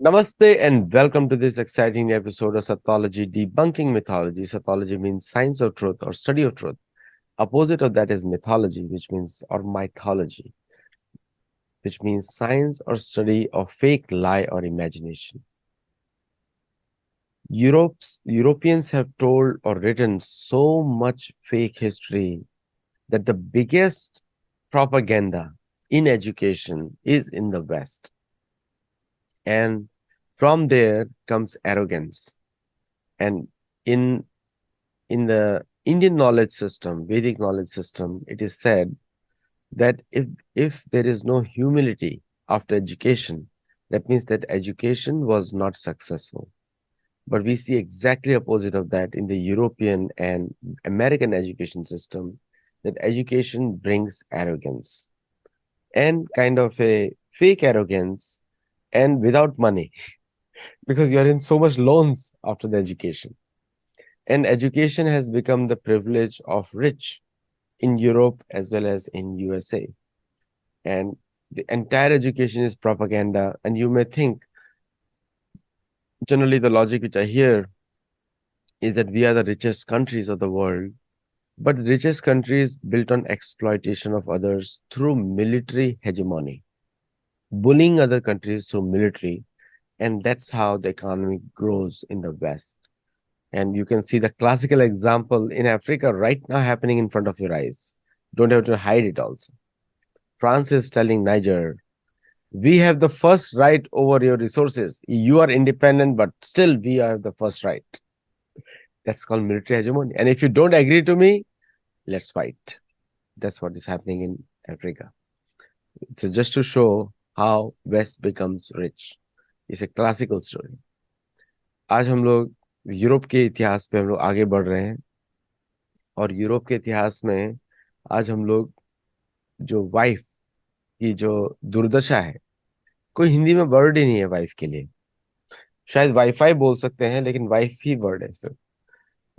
Namaste and welcome to this exciting episode of Sathology Debunking Mythology. Sathology means science of truth or study of truth. Opposite of that is mythology, which means or mythology, which means science or study of fake, lie, or imagination. Europeans have told or written so much fake history that the biggest propaganda in education is in the West. And from there comes arrogance. And in the Indian knowledge system, Vedic knowledge system, it is said that if there is no humility after education, that means that education was not successful. But we see exactly opposite of that in the European and American education system, that education brings arrogance and kind of a fake arrogance and without money because you're in so much loans after the education. And education has become the privilege of rich in Europe as well as in USA. And the entire education is propaganda. And you may think, generally the logic which I hear is that we are the richest countries of the world, but the richest countries built on exploitation of others through military hegemony, bullying other countries through military. And that's how the economy grows in the West. And you can see the classical example in Africa right now happening in front of your eyes. Don't have to hide it also. France is telling Niger, we have the first right over your resources. You are independent, but still we have the first right. That's called military hegemony. And if you don't agree to me, let's fight. That's what is happening in Africa. It's just to show how West becomes rich. It's a classical story. आज हम लोग Europe के इतिहास पे हम लोग आगे बढ़ रहे हैं और यूरोप के इतिहास में आज हम लोग जो वाइफ की जो दुर्दशा है, कोई हिंदी में वर्ड ही नहीं है वाइफ के लिए। शायद वाईफाई बोल सकते हैं लेकिन वाइफ ही वर्ड है सिर्फ।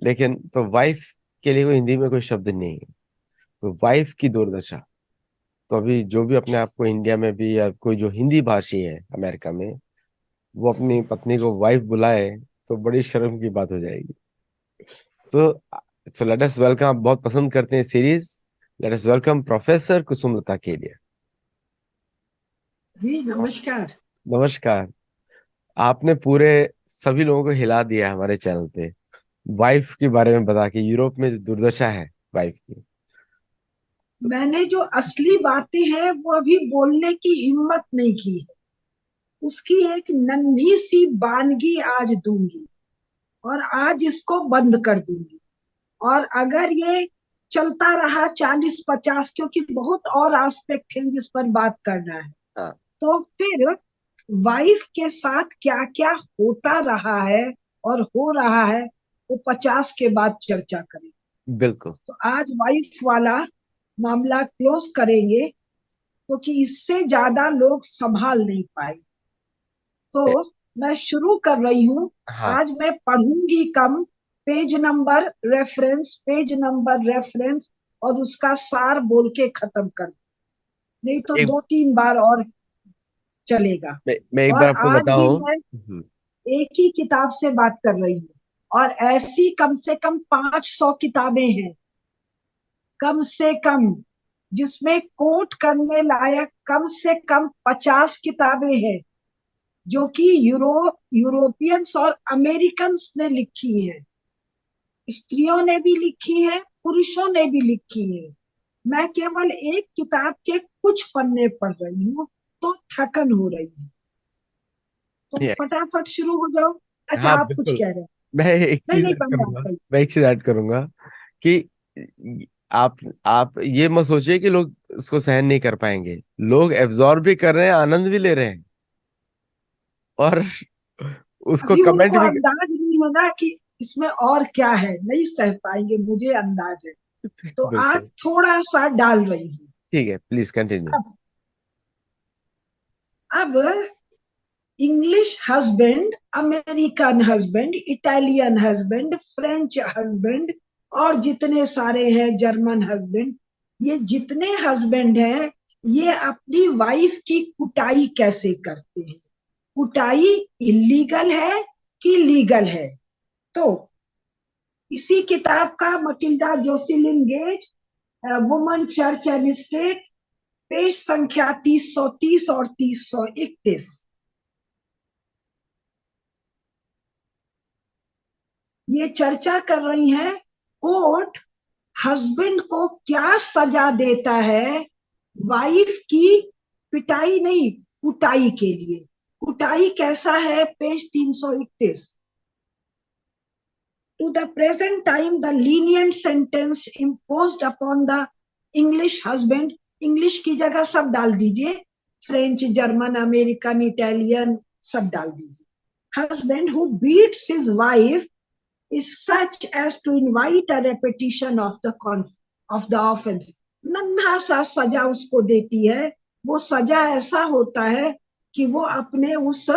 लेकिन तो वाइफ के लिए कोई हिंदी में कोई शब्द नहीं है। तो वाइफ की दुर्दशा, तो अभी जो भी अपने आप को इंडिया में भी या कोई जो हिंदी भाषी है अमेरिका में, वो अपनी पत्नी को वाइफ बुलाए तो बड़ी शर्म की बात हो जाएगी। तो सो लेट अस वेलकम, आप बहुत पसंद करते हैं series, let us welcome professor Kusumlata Kedia. जी नमस्कार। नमस्कार। आपने पूरे सभी लोगों को हिला दिया हमारे चैनल पे वाइफ के बारे में बता के, यूरोप में जो दुर्दशा है वाइफ की। तो मैंने जो असली बातें हैं वो अभी बोलने की हिम्मत नहीं की है। उसकी एक नन्ही सी बानगी आज दूंगी और आज इसको बंद कर दूंगी। और अगर ये चलता रहा 40-50, क्योंकि बहुत और एस्पेक्ट हैं जिस पर बात करना है, हाँ, तो फिर वाइफ के साथ क्या क्या होता रहा है और हो रहा है वो 50 के बाद चर्चा करें। बिल्कुल। तो आज वाइफ वाला मामला क्लोज करेंगे क्योंकि इससे ज्यादा लोग संभाल नहीं पाए। तो ए, मैं शुरू कर रही हूँ। हाँ। आज मैं पढ़ूंगी कम, पेज नंबर रेफरेंस और उसका सार बोल के खत्म कर, नहीं तो एक 2-3 बार और चलेगा। मैं एक बार और आपको आज भी बताऊं। मैं एक ही किताब से बात कर रही हूँ और ऐसी कम से कम 500 किताबें हैं, कम से कम, जिसमें कोट करने लायक कम से कम 50 किताबें हैं जो कि यूरोपियंस और अमेरिकन्स ने लिखी हैं। स्त्रियों ने भी लिखी है, पुरुषों ने भी लिखी है। मैं केवल एक किताब के कुछ पन्ने पढ़ रही हूँ तो थकन हो रही है। तो ये फटाफट शुरू हो जाओ। अच्छा, हाँ आप कुछ बिल्कुल। कह रहे हैं? मैं एक नहीं चीज नहीं, ऐड बंद आप करूंगा कहिए। मैं एक चीज ऐड करूंगा कि आप ये मत सोचिए कि लोग इसको सहन नहीं कर पाएंगे। लोग एब्जॉर्ब भी कर रहे हैं, आनंद भी ले रहे हैं और उसको अभी कमेंट उनको भी। अंदाज नहीं है ना कि इसमें और क्या है, नहीं सह पाएंगे, मुझे अंदाज है। तो आज बिल्कुल। थोड़ा सा डाल रही हूँ। ठीक है, प्लीज कंटिन्यू। अब English husband, American husband, Italian husband, French husband और जितने सारे हैं, जर्मन हस्बैंड, ये जितने हस्बैंड हैं, ये अपनी वाइफ की कुटाई कैसे करते हैं। कुटाई इलीगल है कि लीगल है? तो इसी किताब का Matilda Joslyn gauge, woman church and state, page संख्या 330 और 331, ये चर्चा कर रही हैं कोर्ट हस्बैंड को क्या सजा देता है वाइफ की पिटाई नहीं, कुटाई के लिए। कुटाई कैसा है? Page 331। To the present time, the lenient sentence imposed upon the English husband, English की जगह सब डाल दीजिए, फ्रेंच, जर्मन, अमेरिकन, इटालियन सब डाल दीजिए, husband who beats his wife is such as to invite a repetition of the offense. नन्हा सा सजा उसको देती है, वो सजा ऐसा होता है कि वो अपने उस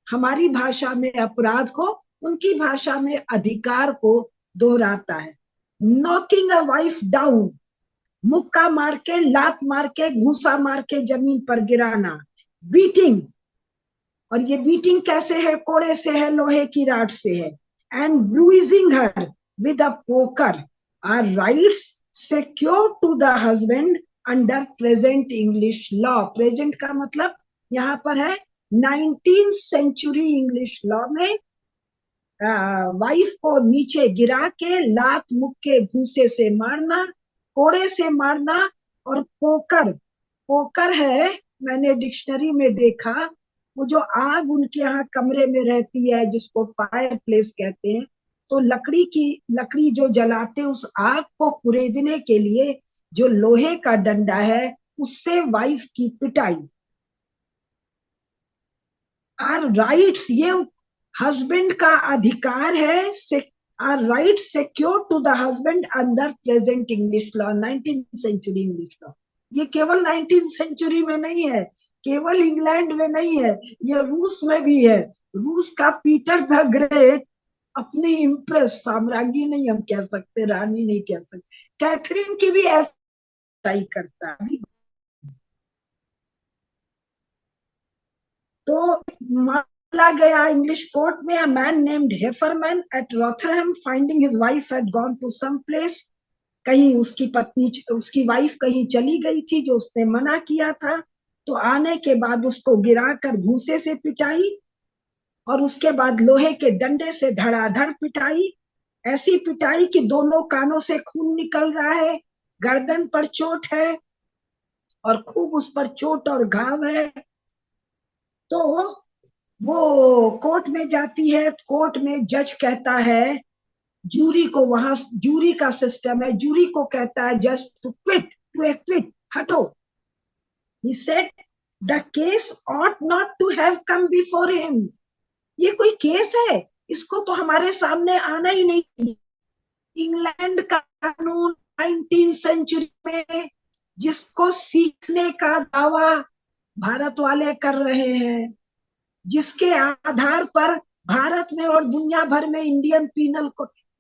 हमारी भाषा में अपराध को उनकी भाषा में अधिकार को दोहराता है। नॉकिंग अ वाइफ डाउन, मुक्का मार के, लात मार के, घूसा मार के जमीन पर गिराना। बीटिंग, और ये बीटिंग कैसे है? कोड़े से है, लोहे की राड से है। And bruising her with a poker are rights secure to the husband under present English law. Present का मतलब यहाँ पर है 19th सेंचुरी इंग्लिश लॉ में वाइफ को नीचे गिरा के लात मुक्के भूसे से मारना, कोड़े से मारना, और पोकर, पोकर है मैंने डिक्शनरी में देखा, वो जो आग उनके यहाँ कमरे में रहती है जिसको फायर प्लेस कहते हैं, तो लकड़ी जो जलाते उस आग को कुरेदने के लिए जो लोहे का डंडा है उससे वाइफ की पिटाई। आर राइट्स, ये हस्बैंड का अधिकार है, or right secure to the husband under present English law, 19th century English law. ये केवल 19th सेंचुरी में नहीं है, केवल इंग्लैंड में नहीं है, ये रूस में भी है। रूस का पीटर द ग्रेट अपनी इम्प्रेस, साम्राज्ञी नहीं हम कह सकते, रानी नहीं कह सकते, कैथरीन की भी ऐसा ही करता है। तो माला गया इंग्लिश कोर्ट में, a man named Hefferman at Rotherham finding his wife had gone to some place, कहीं उसकी पत्नी, उसकी वाइफ कहीं चली गई थी जो उसने मना किया था, तो आने के बाद उसको गिराकर भूसे से पिटाई और उसके बाद लोहे के डंडे से धड़ाधड़ पिटाई, ऐसी पिटाई कि दोनों कानों से खून निकल रहा है, गर्दन पर चोट है और खूब उस पर चोट और घाव है। तो वो कोर्ट में जाती है, कोर्ट में जज कहता है जूरी को, वहां जूरी का सिस्टम है, जूरी को कहता है जज टू क्विट, टू एक्विट, हटो। He said the case ought not to have come before him, ये कोई केस है, इसको तो हमारे सामने आना ही नहीं। इंग्लैंड का कानून 19th सेंचुरी में जिसको सीखने का दावा भारत वाले कर रहे हैं, जिसके आधार पर भारत में और दुनिया भर में इंडियन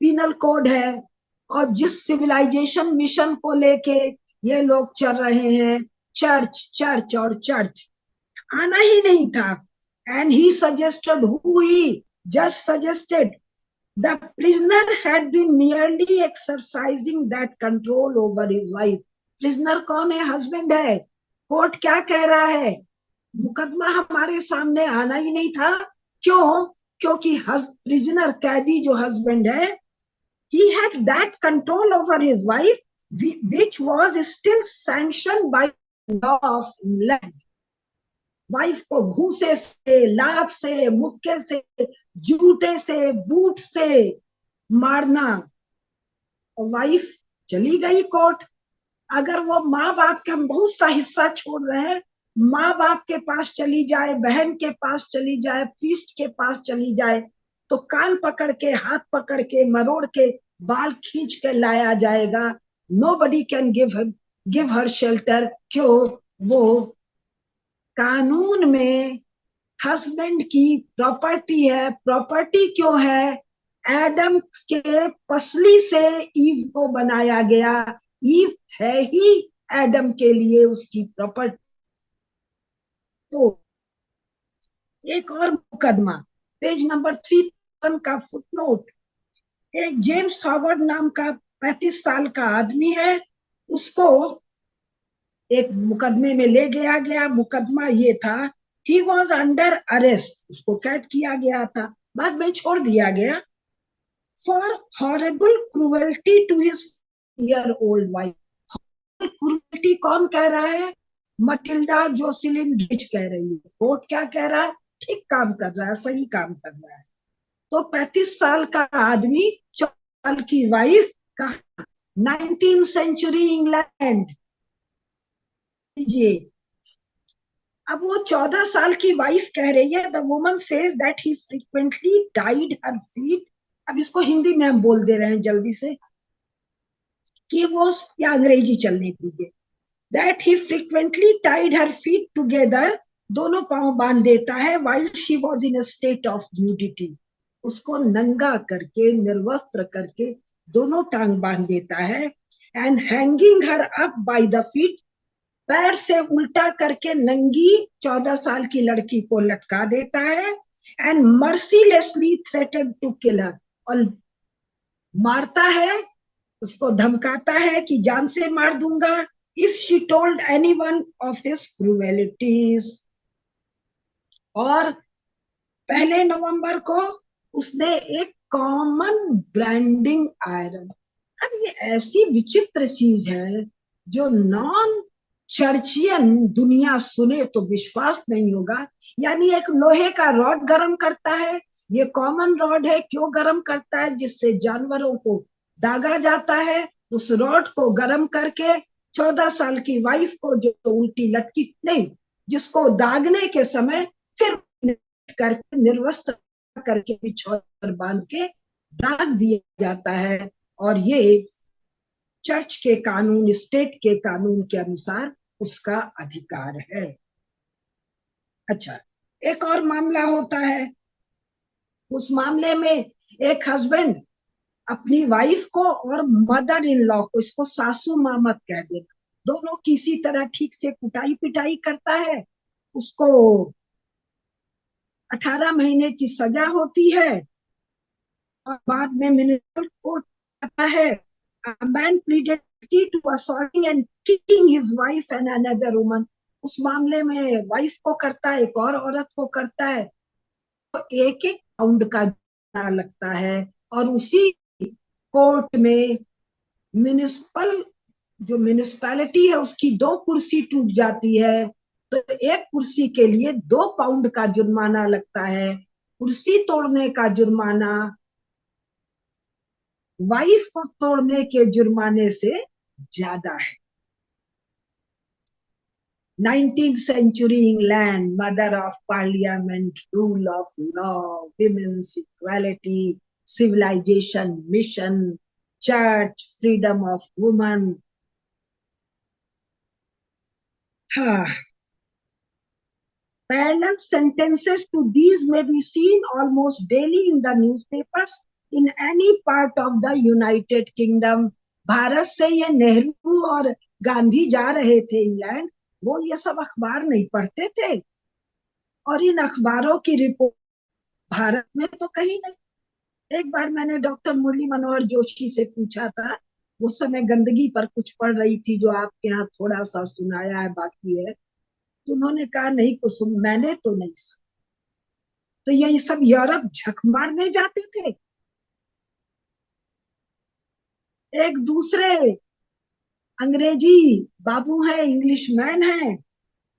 पीनल कोड है, और जिस सिविलाइजेशन मिशन को लेके ये लोग चल रहे हैं, चर्च चर्च और चर्च, आना ही नहीं था। And he suggested, who he जज suggested, the prisoner had been nearly exercising that control over his wife. Prisoner कौन है? हस्बैंड है। कोर्ट क्या कह रहा है? मुकदमा हमारे सामने आना ही नहीं था। क्यों? क्योंकि प्रिजनर, कैदी जो हस्बैंड है, he had that control over his wife which was still sanctioned by law of England। Wife को घूसे से, लात से, मुक्के से, जूते से, बूट से मारना, और वाइफ चली गई कोर्ट। अगर वो माँ बाप का हम बहुत सा हिस्सा छोड़ रहे हैं, माँ बाप के पास चली जाए, बहन के पास चली जाए, प्रीस्ट के पास चली जाए, तो कान पकड़ के, हाथ पकड़ के, मरोड़ के, बाल खींच के लाया जाएगा। Nobody can give her shelter. क्यों? वो कानून में हस्बैंड की प्रॉपर्टी है। प्रॉपर्टी क्यों है? एडम के पसली से ईव को बनाया गया, ईव है ही एडम के लिए उसकी प्रॉपर्टी। तो एक और मुकदमा, पेज नंबर 3 का फुटनोट, एक जेम्स हॉवर्ड नाम का 35 साल का आदमी है, उसको एक मुकदमे में ले गया। मुकदमा ये था, ही वॉज अंडर अरेस्ट, उसको कैद किया गया था, बाद में छोड़ दिया गया, for horrible cruelty to his year old wife. Cruelty कौन कह रहा है? मटिल्डा जोसेलिन गिच कह रही है। कोर्ट क्या कह रहा है? ठीक काम कर रहा है, सही काम कर रहा है। तो 35 साल का आदमी 14 साल की वाइफ, कहा 19th सेंचुरी इंग्लैंड। अब वो 14 साल की वाइफ कह रही है, the woman says that he frequently tied her feet. अब इसको हिंदी में हम बोल दे रहे हैं जल्दी से, कि वो, या अंग्रेजी चलने दीजिए, that he frequently tied her feet together, दोनों पांव बांध देता है, while she was in a state of nudity, उसको नंगा करके, निर्वस्त्र करके दोनों टांग बांध देता है, and hanging her up by the feet, पैर से उल्टा करके नंगी 14 साल की लड़की को लटका देता है, and mercilessly threatened to kill her, और मारता है, उसको धमकाता है कि जान से मार दूंगा, if she told anyone of his cruelties. और 1 नवंबर को उसने एक कॉमन ब्रांडिंग आयरन, अब ये ऐसी विचित्र चीज है जो नॉन चर्चियन दुनिया सुने तो विश्वास नहीं होगा। यानी एक लोहे का रॉड गर्म करता है, ये कॉमन रॉड है, क्यों गर्म करता है? जिससे जानवरों को दागा जाता है, उस रॉड को गर्म करके 14 साल की वाइफ को, जो उल्टी लटकी नहीं, जिसको दागने के समय फिर करके निर्वस्त्र करके बिछौर बांध के दाग दिया जाता है, और ये चर्च के कानून, स्टेट के कानून के अनुसार उसका अधिकार है। अच्छा, एक और मामला होता है, उस मामले में एक हस्बैंड अपनी वाइफ को और मदर इन लॉ को, इसको सासू माँ मत कह देना, दोनों किसी तरह ठीक से कुटाई पिटाई करता है, उसको 18 महीने की सजा होती है, और बाद में म्युनिसिपल कोर्ट आता है, a man pleaded guilty to assaulting and kicking his wife and another woman। उस मामले में वाइफ को करता है, एक और औरत को करता है, तो 1-1 पाउंड का जुर्माना लगता है, और उसी कोर्ट में म्युनिसिपल, जो म्युनिसिपैलिटी है उसकी 2 कुर्सी टूट जाती है, तो एक कुर्सी के लिए 2 पाउंड का जुर्माना लगता है। कुर्सी तोड़ने का जुर्माना वाइफ को तोड़ने के जुर्माने से ज्यादा है। 19th century England, mother of parliament, rule of law, women's equality, civilization, mission, church, freedom of woman। हाँ, parallel sentences to these may be seen almost daily in the newspapers in any part of the United Kingdom। Bharat से ये नेहरू और गांधी जा रहे थे England, वो ये सब अखबार नहीं पढ़ते थे, और इन अखबारों की रिपोर्ट भारत में तो कहीं नहीं। एक बार मैंने डॉक्टर मुरली मनोहर जोशी से पूछा था, उस समय गंदगी पर कुछ पढ़ रही थी, जो आपके यहाँ थोड़ा सा सुनाया है, बाकी है, तो उन्होंने कहा नहीं कुछ सुन, मैंने तो नहीं सुना। तो ये सब यूरोप झक मारने जाते थे। एक दूसरे अंग्रेजी बाबू है, इंग्लिश मैन है,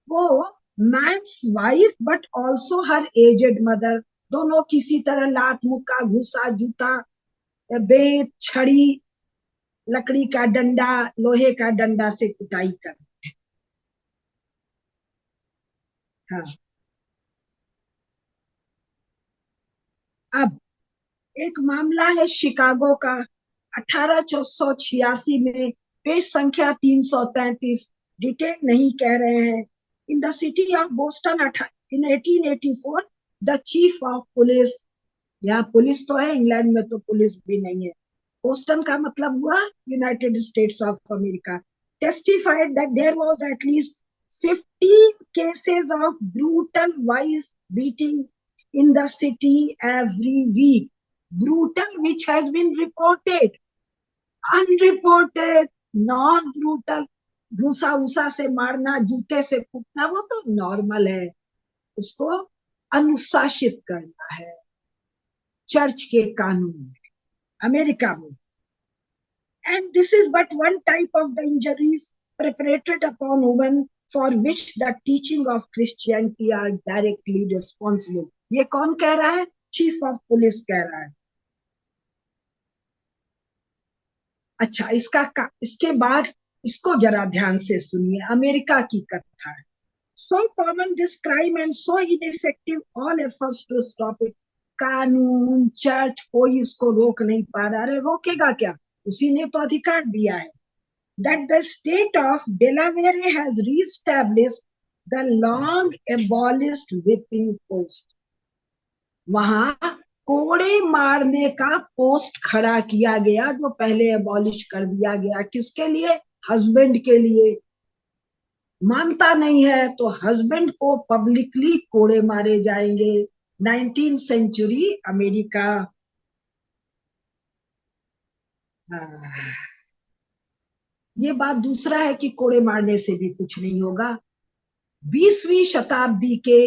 वो man's wife but also her aged mother, दोनों किसी तरह लात मुक्का घुसा जूता बेत छड़ी लकड़ी का डंडा लोहे का डंडा से कुटाई कर। हाँ, अब एक मामला है शिकागो का, 1886 में, पेज संख्या 333, डिटेल नहीं कह रहे हैं। In the city of Boston in 1884, the chief of police, यहाँ पुलिस तो है, इंग्लैंड में तो पुलिस भी नहीं है, बोस्टन का मतलब हुआ United States of America, testified that there was at least 15 cases of brutal wife beating in the city every week. Brutal which has been reported, unreported, non brutal, घूसा उसा से मारना, जूते से कूटना, वो तो नॉर्मल है, उसको अनुशासित करना है चर्च के कानून में, अमेरिका में. And this is but one type of the injuries perpetrated upon women for which the teaching of Christianity are directly responsible. ये कौन कह रहा है? चीफ ऑफ पुलिस कह रहा है. अच्छा, इसके बाद इसको जरा ध्यान से सुनिए, अमेरिका की कथा है. So common this crime and so ineffective all efforts to stop it. कानून, चर्च, कोई इसको रोक नहीं पा रहा. अरे रोकेगा क्या? उसी ने तो अधिकार दिया है. That the state of Delaware has reestablished the long abolished whipping post. वहां कोड़े मारने का पोस्ट खड़ा किया गया, जो पहले एबॉलिश कर दिया गया. किसके लिए? हस्बैंड के लिए. मानता नहीं है तो हस्बैंड को पब्लिकली कोड़े मारे जाएंगे. 19th century America. ये बात दूसरा है कि कोड़े मारने से भी कुछ नहीं होगा. 20वीं शताब्दी के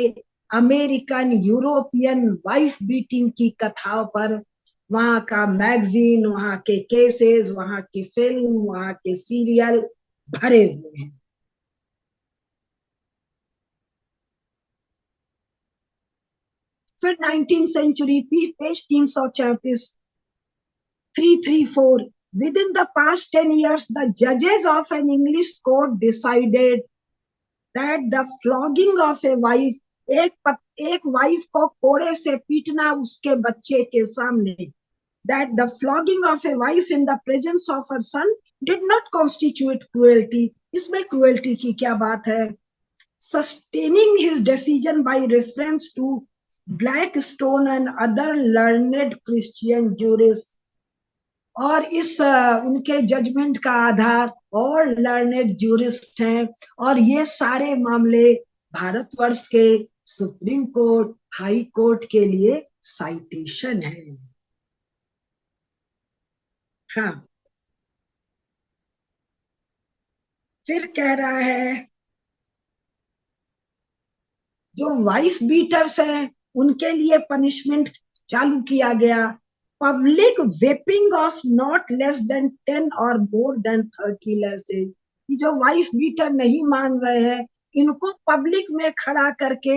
अमेरिकन यूरोपियन वाइफ बीटिंग की कथाओं पर वहां का मैगजीन, वहां के केसेस, वहां की फिल्म, वहां के सीरियल भरे हुए हैं. फिर 19th century page 334, 334. Within the past 10 years, the judges of an English court decided that the flogging of a wife, एक वाइफ को कोड़े से पीटना उसके बच्चे के सामने, that the flogging of a wife in the presence of her son did not constitute cruelty. इसमें cruelty की क्या बात है? Sustaining his decision by reference to Blackstone and other learned Christian jurists. और इस उनके जजमेंट का आधार और लर्नेड जूरिस्ट हैं, और ये सारे मामले भारतवर्ष के सुप्रीम कोर्ट, हाई कोर्ट के लिए साइटेशन है. हाँ, फिर कह रहा है जो वाइफ बीटर्स हैं उनके लिए पनिशमेंट चालू किया गया. Public vaping of not less than 10 और मोर देन 30 लेसेज. जो वाइफ बीटर नहीं मान रहे हैं, इनको पब्लिक में खड़ा करके,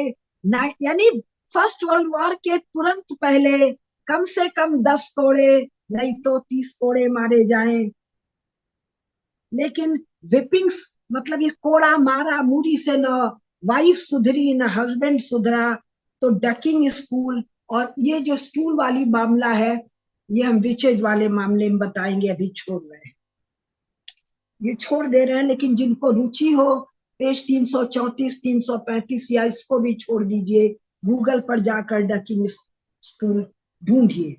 यानी फर्स्ट वर्ल्ड वॉर के तुरंत पहले कम से कम 10 कोड़े, नहीं तो 30 कोड़े मारे जाएं. लेकिन विपिंग्स मतलब ये कोड़ा मारा मूरी से न वाइफ सुधरी न हस्बैंड सुधरा, तो डकिंग स्कूल. और ये जो स्टूल वाली मामला है, ये हम विचेज वाले मामले में बताएंगे, अभी छोड़ रहे हैं, ये छोड़ दे रहे हैं. लेकिन जिनको रुचि हो, पेज 334, 335 या इसको भी छोड़ दीजिए, गूगल पर जाकर डकिंग स्टूल ढूंढिए.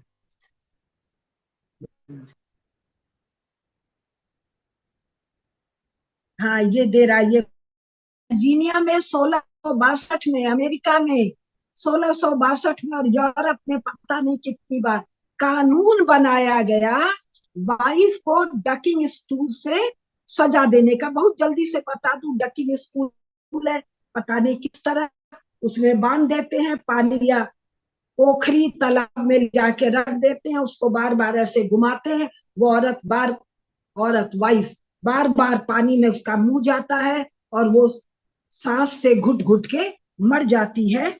हाँ, ये दे रहा है. ये वर्जीनिया में 1662 में, अमेरिका में 1662 में, और यूरोप में पता नहीं कितनी बार कानून बनाया गया वाइफ को डकिंग स्टूल से सजा देने का. बहुत जल्दी से बता दूं, डकिंग स्टूल है, पता नहीं किस तरह उसमें बांध देते हैं, पानी या पोखरी तालाब में जाके रख देते हैं, उसको बार बार ऐसे घुमाते हैं. वो औरत वाइफ बार बार पानी में उसका मुंह जाता है, और वो सांस से घुट घुट के मर जाती है.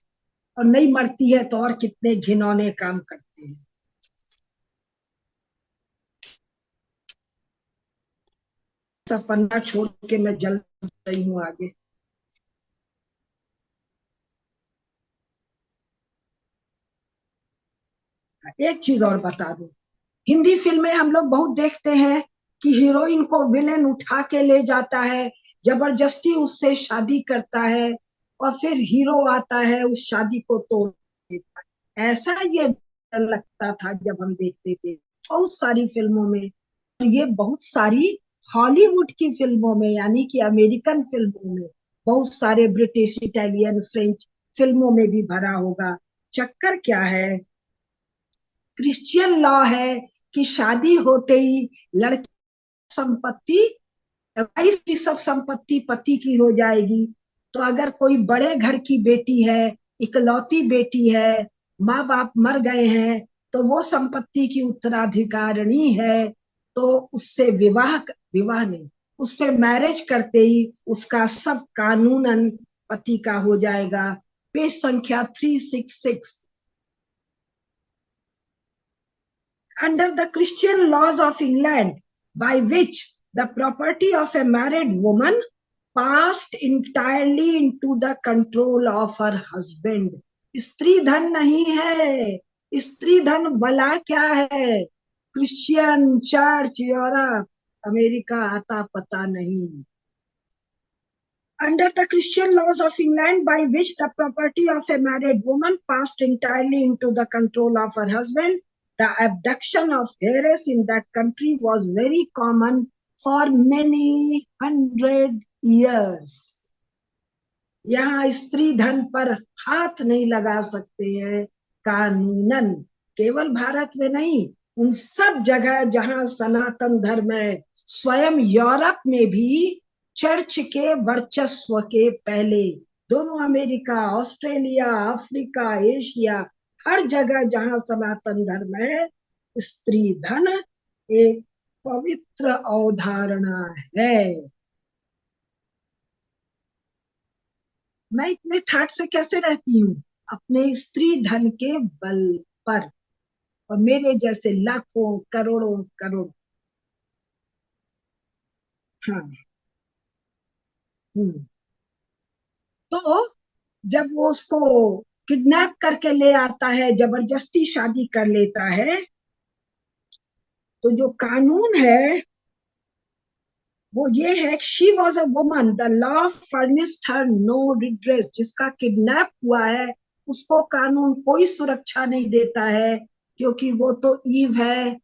और नहीं मरती है तो और कितने घिनौने काम करते हैं. सब पन्ना छोड़ के मैं जल रही हूँ आगे. एक चीज और बता दूं, हिंदी फिल्में हम लोग बहुत देखते हैं कि हीरोइन को विलेन उठा के ले जाता है, जबरदस्ती उससे शादी करता है, और फिर हीरो आता है उस शादी को तोड़ देता है. ऐसा ये लगता था जब हम देखते थे बहुत सारी फिल्मों में. ये बहुत सारी हॉलीवुड की फिल्मों में, यानी कि अमेरिकन फिल्मों में बहुत सारे ब्रिटिश, इटालियन, फ्रेंच फिल्मों में भी भरा होगा। चक्कर क्या है, क्रिश्चियन लॉ है कि शादी होते ही लड़की संपत्ति, वाइफ की सब संपत्ति पति की हो जाएगी। तो अगर कोई बड़े घर की बेटी है, इकलौती बेटी है, माँ बाप मर गए हैं, तो वो संपत्ति की उत्तराधिकारिणी है। तो उससे विवाह विवाह नहीं, उससे मैरिज करते ही उसका सब कानूनन पति का हो जाएगा। पेज संख्या 366। Under the Christian laws of England, by which the property of a married woman passed entirely into the control of her husband. स्त्री धन नहीं है, स्त्री धन भला क्या है, क्रिश्चियन चर्च, यूरोप, अमेरिका आता पता नहीं। Under the Christian laws of England, by which the property of a married woman passed entirely into the control of her husband, the abduction of heirs in that country was very common for many hundred years. यहाँ स्त्री धन पर हाथ नहीं लगा सकते हैं कानूनन। केवल भारत में नहीं, उन सब जगह जहां सनातन धर्म है, स्वयं यूरोप में भी चर्च के वर्चस्व के पहले, दोनों अमेरिका, ऑस्ट्रेलिया, अफ्रीका, एशिया, हर जगह जहां सनातन धर्म है, स्त्री धन एक पवित्र अवधारणा है। मैं इतने ठाट से कैसे रहती हूँ? अपने स्त्री धन के बल पर, और मेरे जैसे लाखों करोड़ों करोड़। हाँ। हम्म। तो जब वो उसको किडनैप करके ले आता है, जबरदस्ती शादी कर लेता है, तो जो कानून है वो ये है, she was a woman, the law furnished her no redress. जिसका किडनैप हुआ है उसको कानून कोई सुरक्षा नहीं देता है, क्योंकि वो तो ईव है,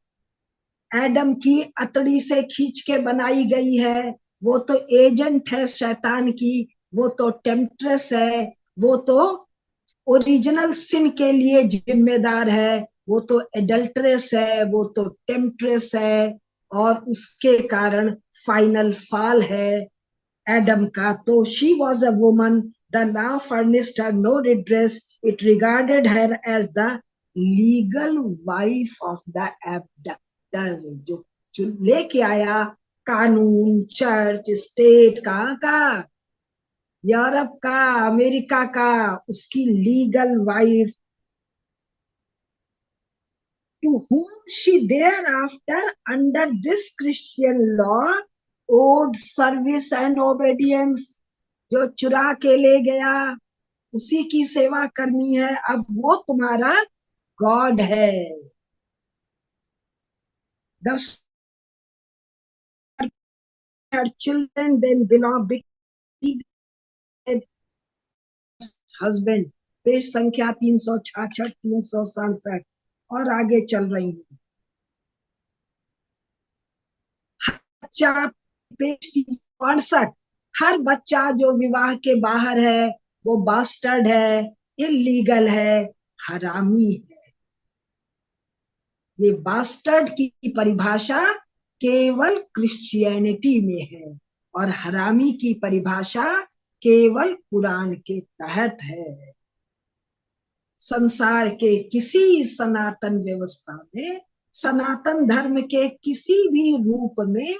एडम की अतड़ी से खींच के बनाई गई है। वो तो एजेंट है शैतान की, वो तो टेम्पट्रेस है, वो तो ओरिजिनल सिन के लिए जिम्मेदार है, वो तो एडल्ट्रेस है, वो तो टेम्पट्रेस है, और उसके कारण फाइनल फॉल है एडम का। तो she was a woman, the law furnished her no redress, it regarded her as the legal wife of the abductor. जो लेके आया कानून, चर्च, स्टेट, कहाँ का, यूरोप का, अमेरिका का, उसकी legal wife, to whom she thereafter under this Christian law owed service and obedience। जो चुरा के ले गया उसी की सेवा करनी है, अब वो तुम्हारा गॉड है। Thus her children then belong husband। Page संख्या 366, 367 और आगे चल रही हूँ। बच्चा, पेज 368, हर बच्चा जो विवाह के बाहर है वो बास्टर्ड है, इलीगल है, हरामी है। ये बास्टर्ड की परिभाषा केवल क्रिश्चियनिटी में है, और हरामी की परिभाषा केवल कुरान के तहत है। संसार के किसी सनातन व्यवस्था में, सनातन धर्म के किसी भी रूप में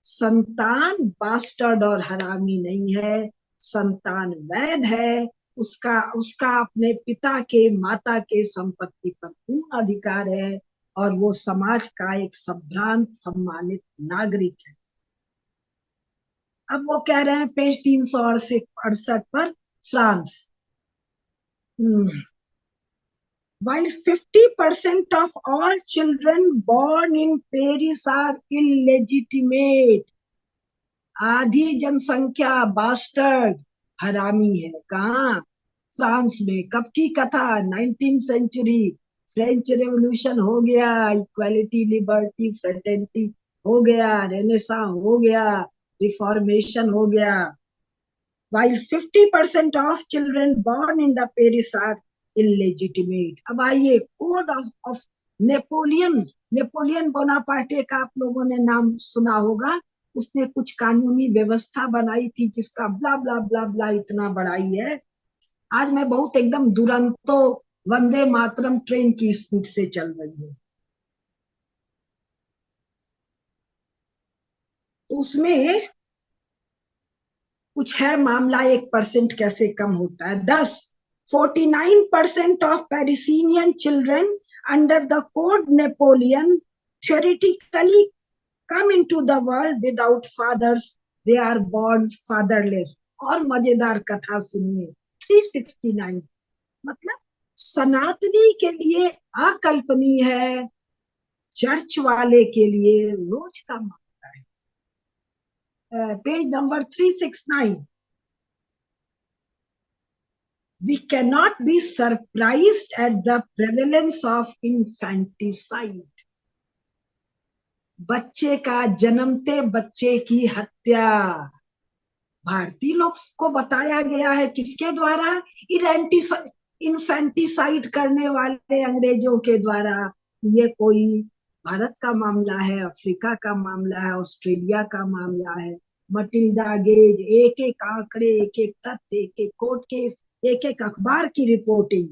संतान बास्टर्ड और हरामी नहीं है। संतान वैध है, उसका उसका अपने पिता के, माता के संपत्ति पर पूर्ण अधिकार है, और वो समाज का एक संभ्रांत सम्मानित नागरिक है। अब वो कह रहे हैं पेज 368 पर, France. While 50% of all children born in Paris are illegitimate, आधी जनसंख्या बास्टर्ड, हरामी है। कहाँ? फ्रांस में। कब की कथा? 19th century. फ्रेंच रेवोल्यूशन हो गया, इक्वालिटी, लिबर्टी, फ्रेटर्निटी हो गया, रेनेसां हो गया, रिफॉर्मेशन हो गया। while 50% of children born in the Paris are illegitimate. अब आइए, कोड ऑफ नेपोलियन बोनापार्टे का आप लोगों ने नाम सुना होगा। उसने कुछ कानूनी व्यवस्था बनाई थी जिसका ब्ला ब्ला ब्ला ब्ला इतना बड़ाई है। आज मैं बहुत एकदम दुरंतो वंदे मातरम ट्रेन की स्पीड से चल रही हूँ। उसमें कुछ है मामला, 1% कैसे कम होता है। 49% of Parisian children under the code Napoleon theoretically come into the world without fathers, they are born fatherless। और मजेदार कथा सुनिए, 369 मतलब सनातनी के लिए अकल्पनीय है, चर्च वाले के लिए रोज का मामला है। Page number 369। We cannot be surprised at the prevalence of infanticide। बच्चे का, जन्मते बच्चे की हत्या भारतीय लोग को बताया गया है किसके द्वारा? इन्फेंटिसाइड करने वाले अंग्रेजों के द्वारा। ये कोई भारत का मामला है, अफ्रीका का मामला है, ऑस्ट्रेलिया का मामला है। मटिल्डा गेज, एक एक आंकड़े, एक एक तथ्य, एक एक कोर्ट केस, एक एक अखबार की reporting.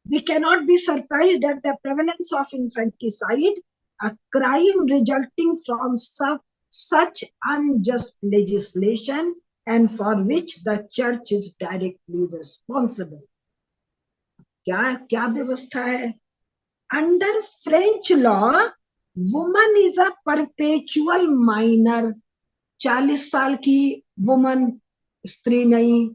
We cannot be surprised at the prevalence of infanticide, a crime resulting from such unjust legislation and for which the church is directly responsible। क्या क्या व्यवस्था है? Under French law, woman is a perpetual minor। 40 साल की woman स्त्री नहीं,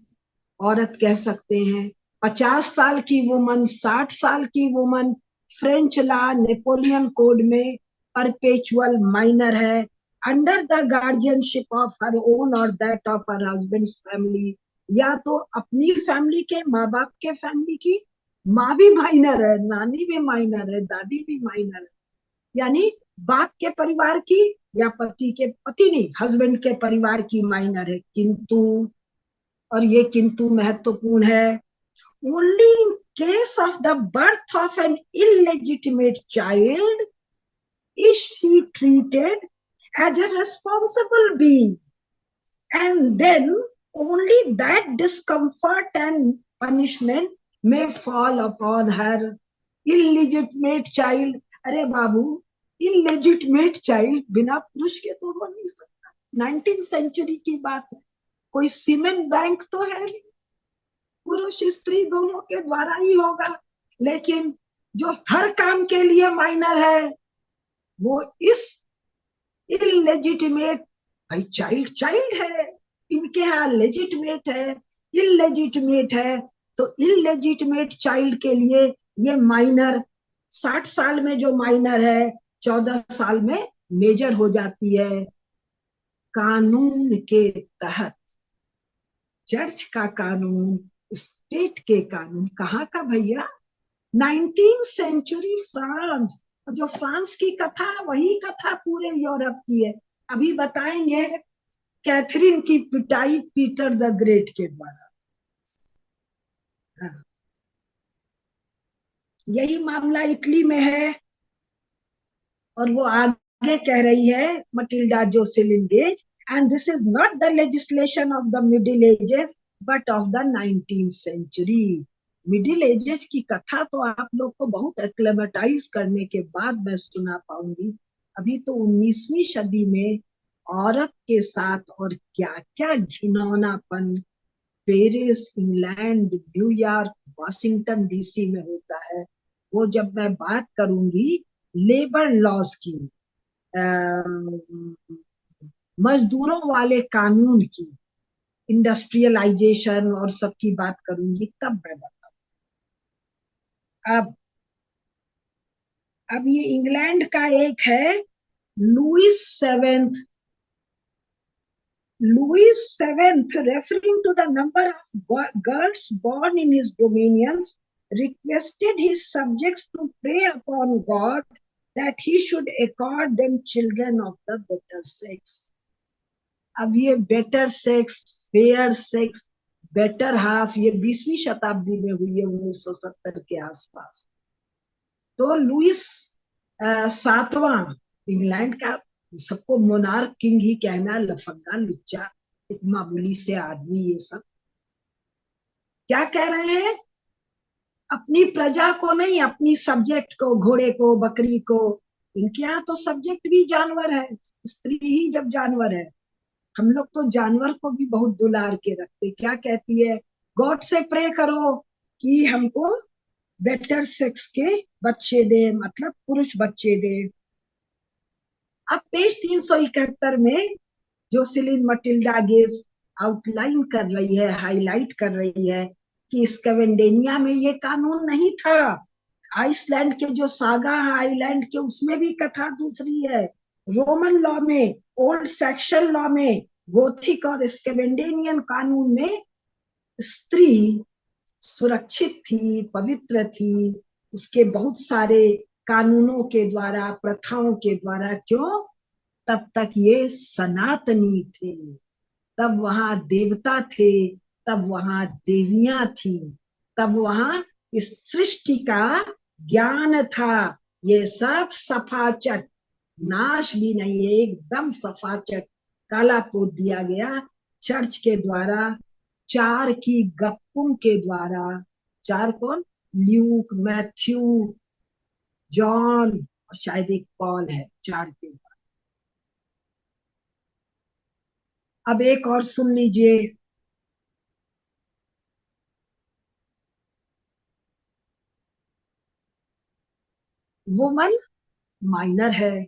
औरत कह सकते हैं। 50 साल की वुमन, 60 साल की woman French law Napoleon code में परपेचुअल माइनर है, under the guardianship of her own और that of her husband's family. या तो अपनी फैमिली के, माँ बाप के फैमिली की, माँ भी माइनर है, नानी भी माइनर है, दादी भी माइनर है, यानी बाप के परिवार की या पति नहीं, हस्बैंड के परिवार की माइनर है। किंतु, और ये किंतु महत्वपूर्ण है, only in case of the birth of an illegitimate child is she treated as a responsible being, and then only that discomfort and punishment may fall upon her। illegitimate child, अरे बाबू, illegitimate child बिना पुरुष के तो हो नहीं सकता। 19th century की बात है, कोई सीमेंट बैंक तो है नहीं, पुरुष स्त्री दोनों के द्वारा ही होगा। लेकिन जो हर काम के लिए माइनर है वो इस इलेजिटिमेट, भाई चाइल्ड चाइल्ड है, इनके यहाँ लेजिटिमेट है, इलेजिटिमेट है, तो इलेजिटिमेट चाइल्ड के लिए ये माइनर 60 साल में जो माइनर है 14 साल में मेजर हो जाती है। कानून के तहत, चर्च का कानून, स्टेट के कानून, कहाँ का भैया? 19th century France. जो फ्रांस की कथा, वही कथा पूरे यूरोप की है। अभी बताएंगे कैथरीन की पिटाई पीटर द ग्रेट के द्वारा। हाँ। यही मामला इटली में है, और वो आगे कह रही है Matilda Joslyn Gage, and this is not the legislation of the middle ages but of the 19th century. Middle ages की कथा तो आप लोग को बहुत एक्लेमेटाइज करने के बाद मैं सुना पाऊंगी। अभी तो 19वीं सदी में औरत के साथ और क्या क्या घिनौनापन Paris, England, New York, Washington DC में होता है, वो जब मैं बात करूंगी लेबर लॉज की, मजदूरों वाले कानून की, इंडस्ट्रियलाइजेशन और सबकी बात करूंगी, तब मैं बताऊं। अब ये इंग्लैंड का एक है Louis VII, referring to the number of girls born in his dominions, requested his subjects to pray upon God that he should accord them children of the better sex। अब ये better sex, fair sex, better half, ये 20वीं शताब्दी में हुई है, 1970 के आसपास। तो लुइस सातवां, इंग्लैंड का, सबको मोनार्क किंग ही कहना, लफंगा लुच्चा, एक मामूली से आदमी, ये सब क्या कह रहे हैं? अपनी प्रजा को नहीं, अपनी सब्जेक्ट को, घोड़े को, बकरी को। इनके यहाँ तो सब्जेक्ट भी जानवर है, स्त्री ही जब जानवर है। हम लोग तो जानवर को भी बहुत दुलार के रखते। क्या कहती है? गॉड से प्रे करो कि हमको बेटर सेक्स के बच्चे दे, मतलब पुरुष बच्चे दे। अब पेज 371 में जोसेलिन मटिल्डा गेज आउटलाइन कर रही है, हाईलाइट कर रही है कि स्कैवेंडेनिया में ये कानून नहीं था। आइसलैंड के जो सागा आइलैंड के, उसमें भी कथा दूसरी है। रोमन लॉ में, ओल्ड सेक्शन लॉ में, गोथिक और स्कैवेंडेनियन कानून में स्त्री सुरक्षित थी, पवित्र थी। उसके बहुत सारे कानूनों के द्वारा, प्रथाओं के द्वारा। क्यों? तब तक ये सनातनी थे, तब वहां देवता थे, तब वहां देवियां थी, तब वहां इस सृष्टि का ज्ञान था। ये सब सफाचट, नाश भी नहीं है, एकदम सफाचट काला पोत दिया गया चर्च के द्वारा, चार की गप्पुम के द्वारा। चार कौन? ल्यूक, मैथ्यू, जॉन और शायद एक पॉल है, चार के। अब एक और सुन लीजिए। वुमन माइनर है,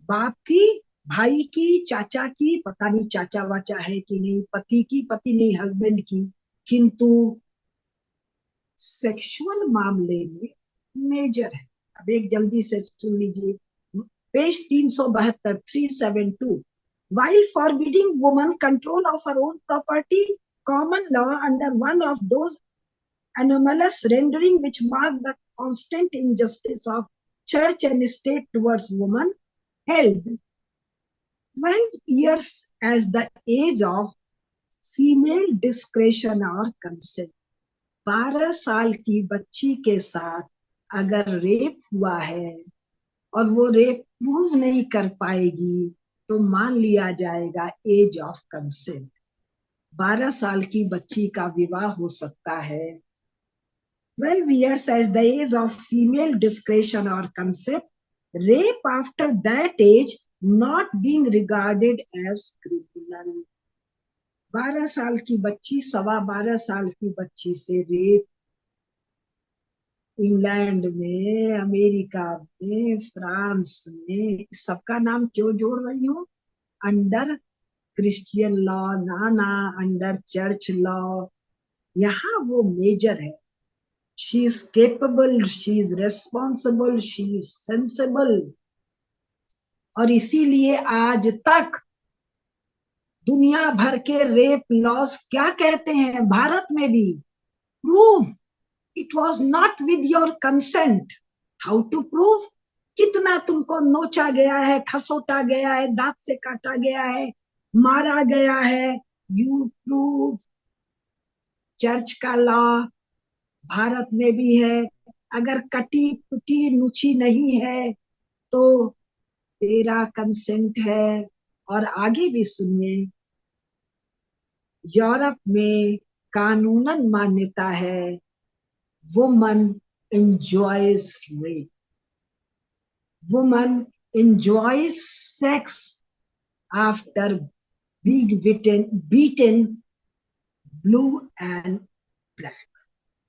बाप की, भाई की, चाचा की, पता नहीं चाचा वाचा है कि नहीं, पति की, पति नहीं हस्बैंड की, किंतु सेक्सुअल मामले में मेजर है। अब एक जल्दी से सुन लीजिए, page 372, 372। While forbidding women control of her own property, common law under one of those anomalous rendering which mark the constant injustice of church and state towards women, held 12 years as the age of female discretion or consent। 12 साल की बच्ची के साथ अगर rape हुआ है और वो रेप प्रूव नहीं कर पाएगी, तो मान लिया जाएगा एज ऑफ कंसेंट। 12 साल की बच्ची का विवाह हो सकता है। 12 years as the age of female discretion or consent, rape after that age not being regarded as criminal। 12 साल की बच्ची, 12.25 साल की बच्ची से रेप, इंग्लैंड में, अमेरिका में, फ्रांस में, सबका नाम क्यों जोड़ रही हूँ? अंडर क्रिश्चियन लॉ, नाना अंडर चर्च लॉ, यहाँ वो मेजर है। She is capable, she is responsible, she is sensible. और इसीलिए आज तक दुनिया भर के रेप लॉज क्या कहते हैं, भारत में भी, prove it was not with your consent. How to prove? कितना तुमको नोचा गया है, खसोटा गया है, दांत से काटा गया है, मारा गया है, यू प्रूव। चर्च का लॉ भारत में भी है। अगर कटी पुटी नुची नहीं है तो तेरा कंसेंट है। और आगे भी सुनिए, यूरोप में कानूनन मान्यता है, woman enjoys rape, woman enjoys sex after being beaten blue and black।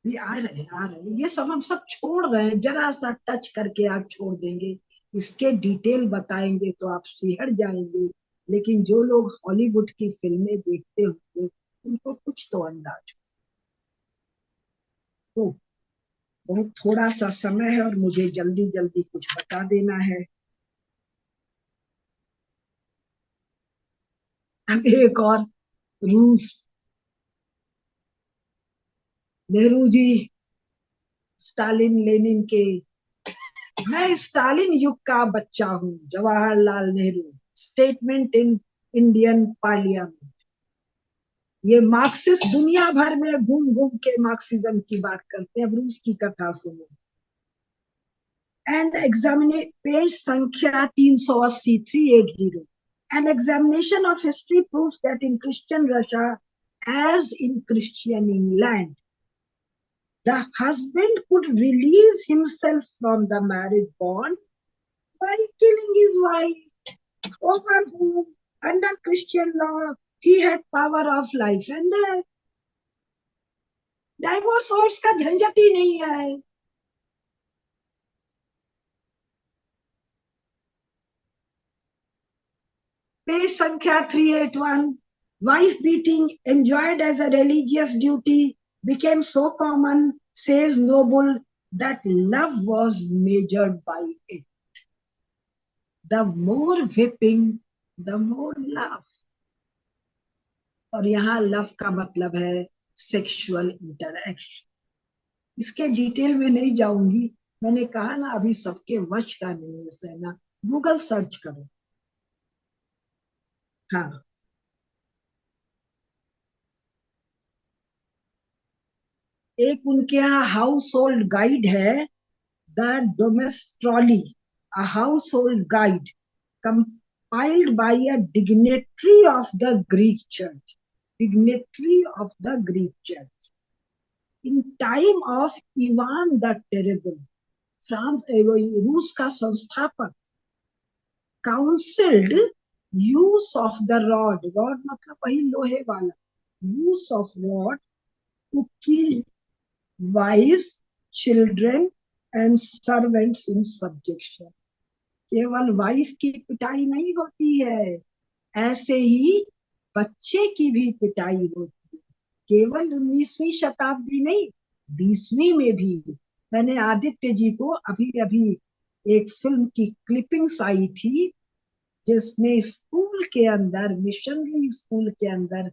ये आ रहे हैं, आ रहे हैं, ये सब हम सब छोड़ रहे हैं, जरा सा टच करके आप छोड़ देंगे। इसके डिटेल बताएंगे तो आप सिहर जाएंगे। लेकिन जो लोग हॉलीवुड की फिल्में देखते होंगे, उनको कुछ तो अंदाज हो। तो बहुत थोड़ा सा समय है और मुझे जल्दी जल्दी कुछ बता देना है। अब एक और, रूस, नेहरू जी, स्टालिन लेनिन के, मैं स्टालिन युग का बच्चा हूँ, Jawaharlal Nehru, statement in Indian parliament. ये मार्क्सिस्ट दुनिया भर में घूम घूम के मार्क्सिज्म की बात करते हैं। अब रूस की कथा सुनो। एंड एग्जामिने पेज संख्या 380 380। An examination of history proves that in Christian Russia, as in Christian England, the husband could release himself from the marriage bond by killing his wife, over whom, under Christian law, he had power of life and death. Divorce वोर्स का झंझट ही नहीं है। Page संख्या 381। Wife beating enjoyed as a religious duty became so common, says Noble, that love was measured by it. The more whipping, the more love. और यहाँ love का मतलब है सेक्सुअल इंटरैक्शन। इसके डिटेल में नहीं जाऊंगी, मैंने कहा ना अभी सबके वश का नहीं है सहना। गूगल सर्च करो। हाँ, एक उनके यहाँ हाउस होल्ड गाइड है, the Domostroy, a household guide compiled by a dignitary of the Greek church, dignitary of the Greek church in time of Ivan the Terrible, France रूस का संस्थापक, counselled use of the rod, rod मतलब वही लोहे वाला, use of rod to kill wives, children and servants in subjection। केवल wife की पिटाई नहीं होती है, ऐसे ही बच्चे की भी पिटाई होती है। केवल 19वीं शताब्दी नहीं, 20वीं में भी। मैंने आदित्य जी को अभी अभी एक फिल्म की क्लिपिंग्स आई थी, जिसमें स्कूल के अंदर, मिशनरी स्कूल के अंदर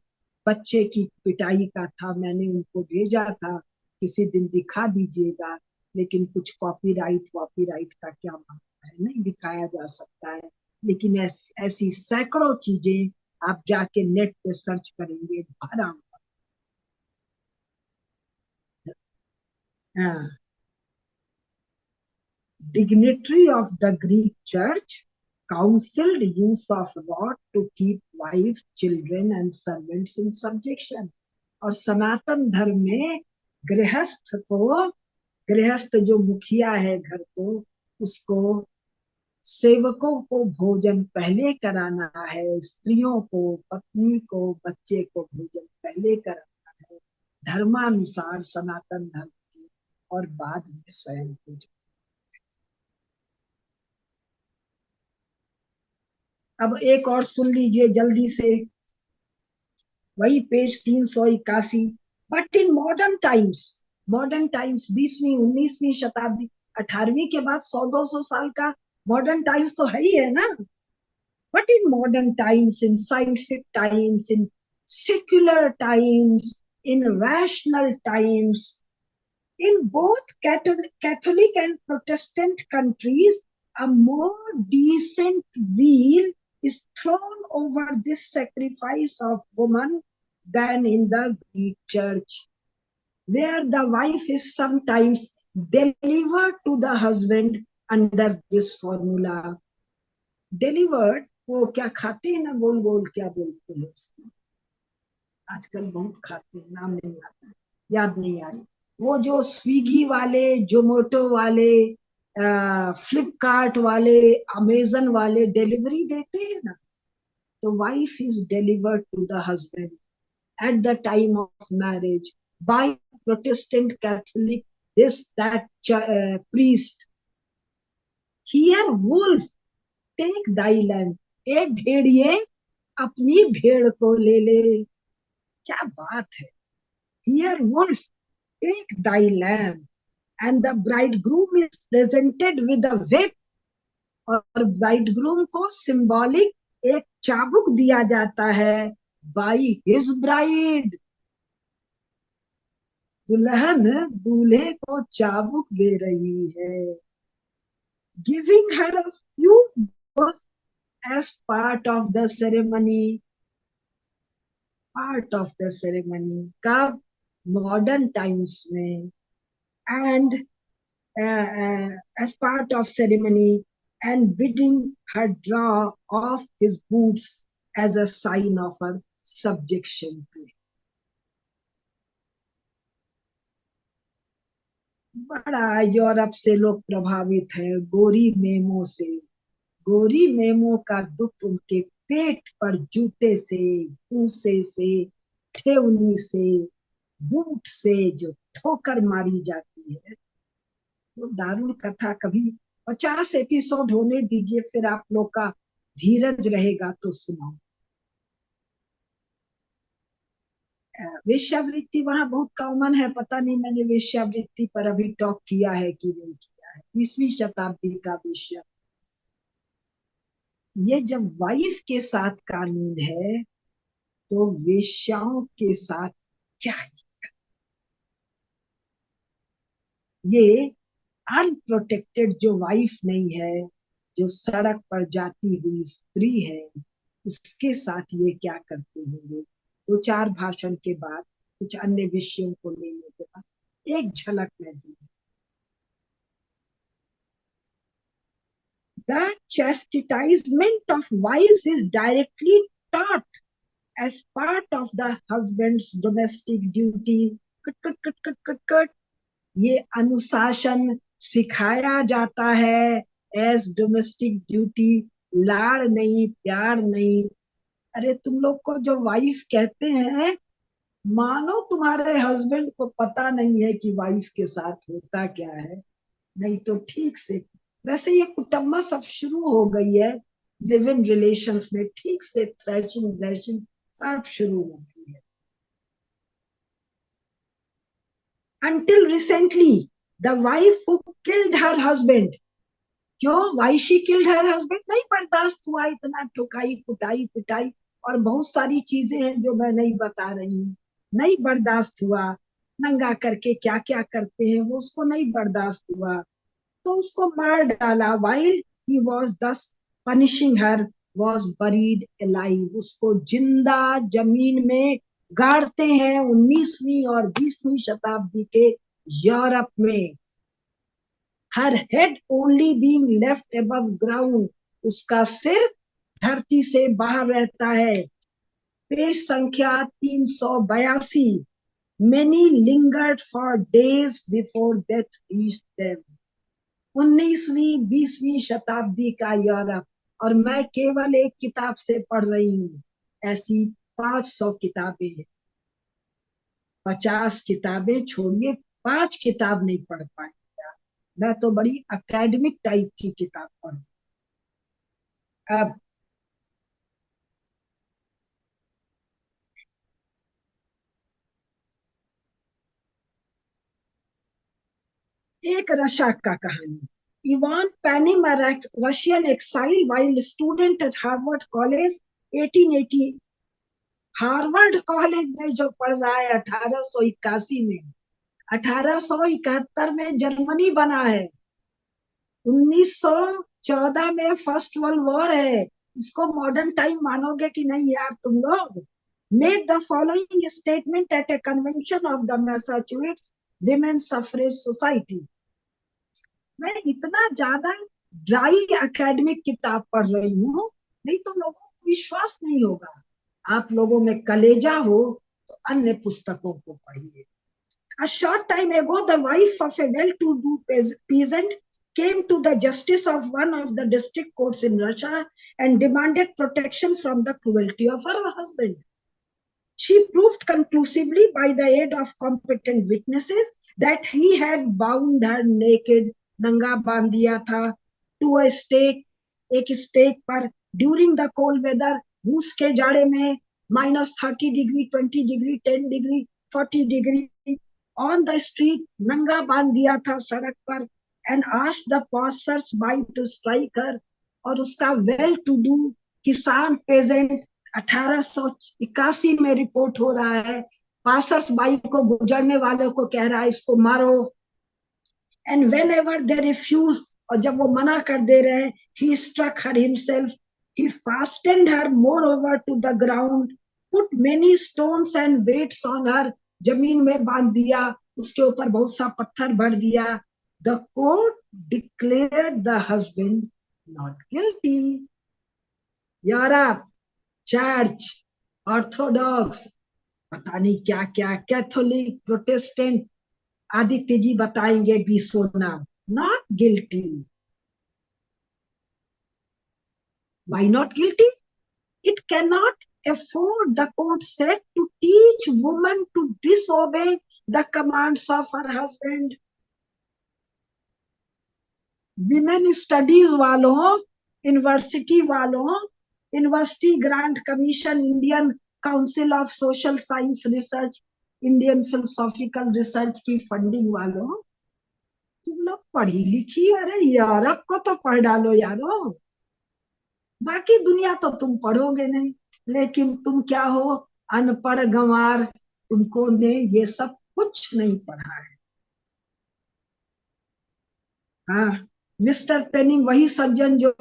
बच्चे की पिटाई का था। मैंने उनको भेजा था, किसी दिन दिखा दीजिएगा, लेकिन कुछ कॉपीराइट का क्या मामला है, नहीं दिखाया जा सकता है। लेकिन ऐसी सैकड़ों चीजें आप जाके नेट पे सर्च करेंगे, भरा। Dignitary of the Greek Church counseled use of rod to keep wives, children and servants in subjection। और सनातन धर्म में गृहस्थ जो मुखिया है घर को, उसको सेवकों को भोजन पहले कराना है, स्त्रियों को, पत्नी को, बच्चे को भोजन पहले कराना है धर्मानुसार, सनातन धर्म की, और बाद में स्वयं भोजन। अब एक और सुन लीजिए जल्दी से, वही page 381। But in modern times 20वीं 19वीं शताब्दी, 18वीं के बाद 100-200 साल का मॉडर्न टाइम्स तो है ही है ना। But in modern times, in scientific times, in secular times, in rational times, in both Catholic and Protestant countries, a more decent veil is thrown over this sacrifice of woman than in the Greek church, where the wife is sometimes delivered to the husband under this formula। Delivered, वो क्या खाते हैं ना, गोल गोल क्या बोलते हैं उसको, आजकल बहुत खाते हैं, नाम नहीं आता, याद नहीं आ रही। वो जो स्विगी वाले, जोमेटो वाले, फ्लिपकार्ट वाले, अमेजन वाले डिलीवरी देते हैं ना, तो wife is delivered to the husband at the time of marriage by Protestant Catholic this that priest. Here wolf take thy lamb, ए भेड़िए अपनी भेड़ को ले ले। क्या बात है। Here wolf take thy lamb and the bridegroom is presented with a whip, और ब्राइडग्रूम को सिंबॉलिक एक चाबुक दिया जाता है by his bride। दुल्हन दूल्हे को चाबुक दे रही है, giving her a few blows as part of the ceremony, कब? मॉडर्न टाइम्स में. And as part of ceremony, and bidding her draw off his boots as a sign of her subjection to him. बड़ा Europe से लोग प्रभावित हैं गोरी memo से. गोरी मेमो का दुख उनके पेट पर जूते से, भूसे से, ठेवनी से, बूट से जो ठोकर मारी जाती है, वो दारुण कथा. कभी 50 एपिसोड होने दीजिए, फिर आप लोग का धीरज रहेगा तो सुनाओ. वेश्यावृत्ति वहां बहुत कॉमन है. पता नहीं मैंने वेश्यावृत्ति पर अभी टॉक किया है कि नहीं किया है. 20वीं शताब्दी का वेश्या. ये जब वाइफ के साथ कानून है तो वेश्याओं के साथ क्या है? ये अनप्रोटेक्टेड जो वाइफ नहीं है, जो सड़क पर जाती हुई स्त्री है, उसके साथ ये क्या करते होंगे. 2-4 भाषण के बाद, कुछ अन्य विषयों को लेने के बाद एक झलक मैं दी. The chastisement of wives is directly taught as part of the husband's domestic duty. Cut cut cut cut cut cut. ये अनुशासन सिखाया जाता है एज डोमेस्टिक ड्यूटी. लाड़ नहीं, प्यार नहीं. अरे तुम लोग को जो वाइफ कहते हैं, मानो तुम्हारे हस्बैंड को पता नहीं है कि वाइफ के साथ होता क्या है. नहीं तो ठीक से. वैसे ये कुटम्बा सब शुरू हो गई है लिव इन रिलेशंस में. ठीक से थ्रैशिंग ब्लैशिंग सब शुरू हो गई है. Until recently, the wife who killed her husband. क्यों? Why she killed her husband? नहीं बर्दाश्त हुआ इतना ठुकाई कुटाई पिटाई और बहुत सारी चीजें हैं जो मैं नहीं बता रही हूँ. नहीं बर्दाश्त हुआ. नंगा करके क्या क्या करते हैं वो, उसको नहीं बर्दाश्त हुआ तो उसको मार डाला. While he was thus punishing her, was buried alive. उसको जिंदा जमीन में गाड़ते हैं 19वीं और 20वीं शताब्दी के यूरोप में. her head only being left above ground. उसका सिर धरती से बाहर रहता है. पेज संख्या 382. many lingered for days before death reached them. 19वीं 20वीं शताब्दी का यूरोप. और मैं केवल एक किताब से पढ़ रही हूँ. ऐसी 500 किताबें हैं. 50 किताबें छोड़िए, 5 किताब नहीं पढ़ पाए. मैं तो बड़ी एकेडमिक टाइप की किताब पढ़ू. अब एक रशा का कहानी. इवान पेनिमर, Russian exile wild student at Harvard College 1880. Harvard College में जो पढ़ रहा है 1881 में. 1871 में जर्मनी बना है. 1914 में फर्स्ट वर्ल्ड वॉर है. इसको मॉडर्न टाइम मानोगे कि नहीं यार तुम लोग. Made the following statement at A convention of the Massachusetts women suffrage society. मैं इतना ज्यादा ड्राई एकेडमिक किताब पढ़ रही हूँ, नहीं तो लोगों को विश्वास नहीं होगा. आप लोगों में कलेजा हो तो अन्य पुस्तकों को पढ़िए. A short time ago, the wife of a well-to-do peasant came to the justice of one of the district courts in Russia and demanded protection from the cruelty of her husband. She proved conclusively by the aid of competent witnesses that he had bound her naked, नंगा बांध दिया था, to a stake, एक stake पर, during the cold weather, रूस के जाड़े में, -30 degree, 20 degree, 10 degree, 40 degree, on the street, नंगा बांध दिया था सड़क पर, and asked the passers-by to strike her. और उसका वेल टू डू किसान पेजेंट 1881 में रिपोर्ट हो रहा है, पासर्स बाई को, गुजरने वालों को कह रहा है इसको मारो. And whenever they refuse, और जब वो मना कर दे रहे हैं, he struck her himself. He fastened her moreover to the ground, put many stones and weights on her. जमीन में बांध दिया, उसके ऊपर बहुत सा पत्थर भर दिया. The court declared the husband not guilty. Europe, church, Orthodox, पता नहीं क्या क्या, कैथोलिक, प्रोटेस्टेंट, आदित्य जी बताएंगे 20 नाम. Not guilty. Why not guilty? It cannot afford, the court said, to teach woman to disobey the commands of her husband. Women studies वालों, university वालों, university grant commission, Indian council of social science research, Indian philosophical research की funding वालों, तुम लोग पढ़ी लिखी, अरे Europe को तो पढ़ डालो यारो. बाकी दुनिया तो तुम पढ़ोगे नहीं, लेकिन तुम क्या हो, अनपढ़ गंवार. तुमको ने ये सब कुछ नहीं पढ़ा है. हाँ, मिस्टर पेनिंग, वही सज्जन जो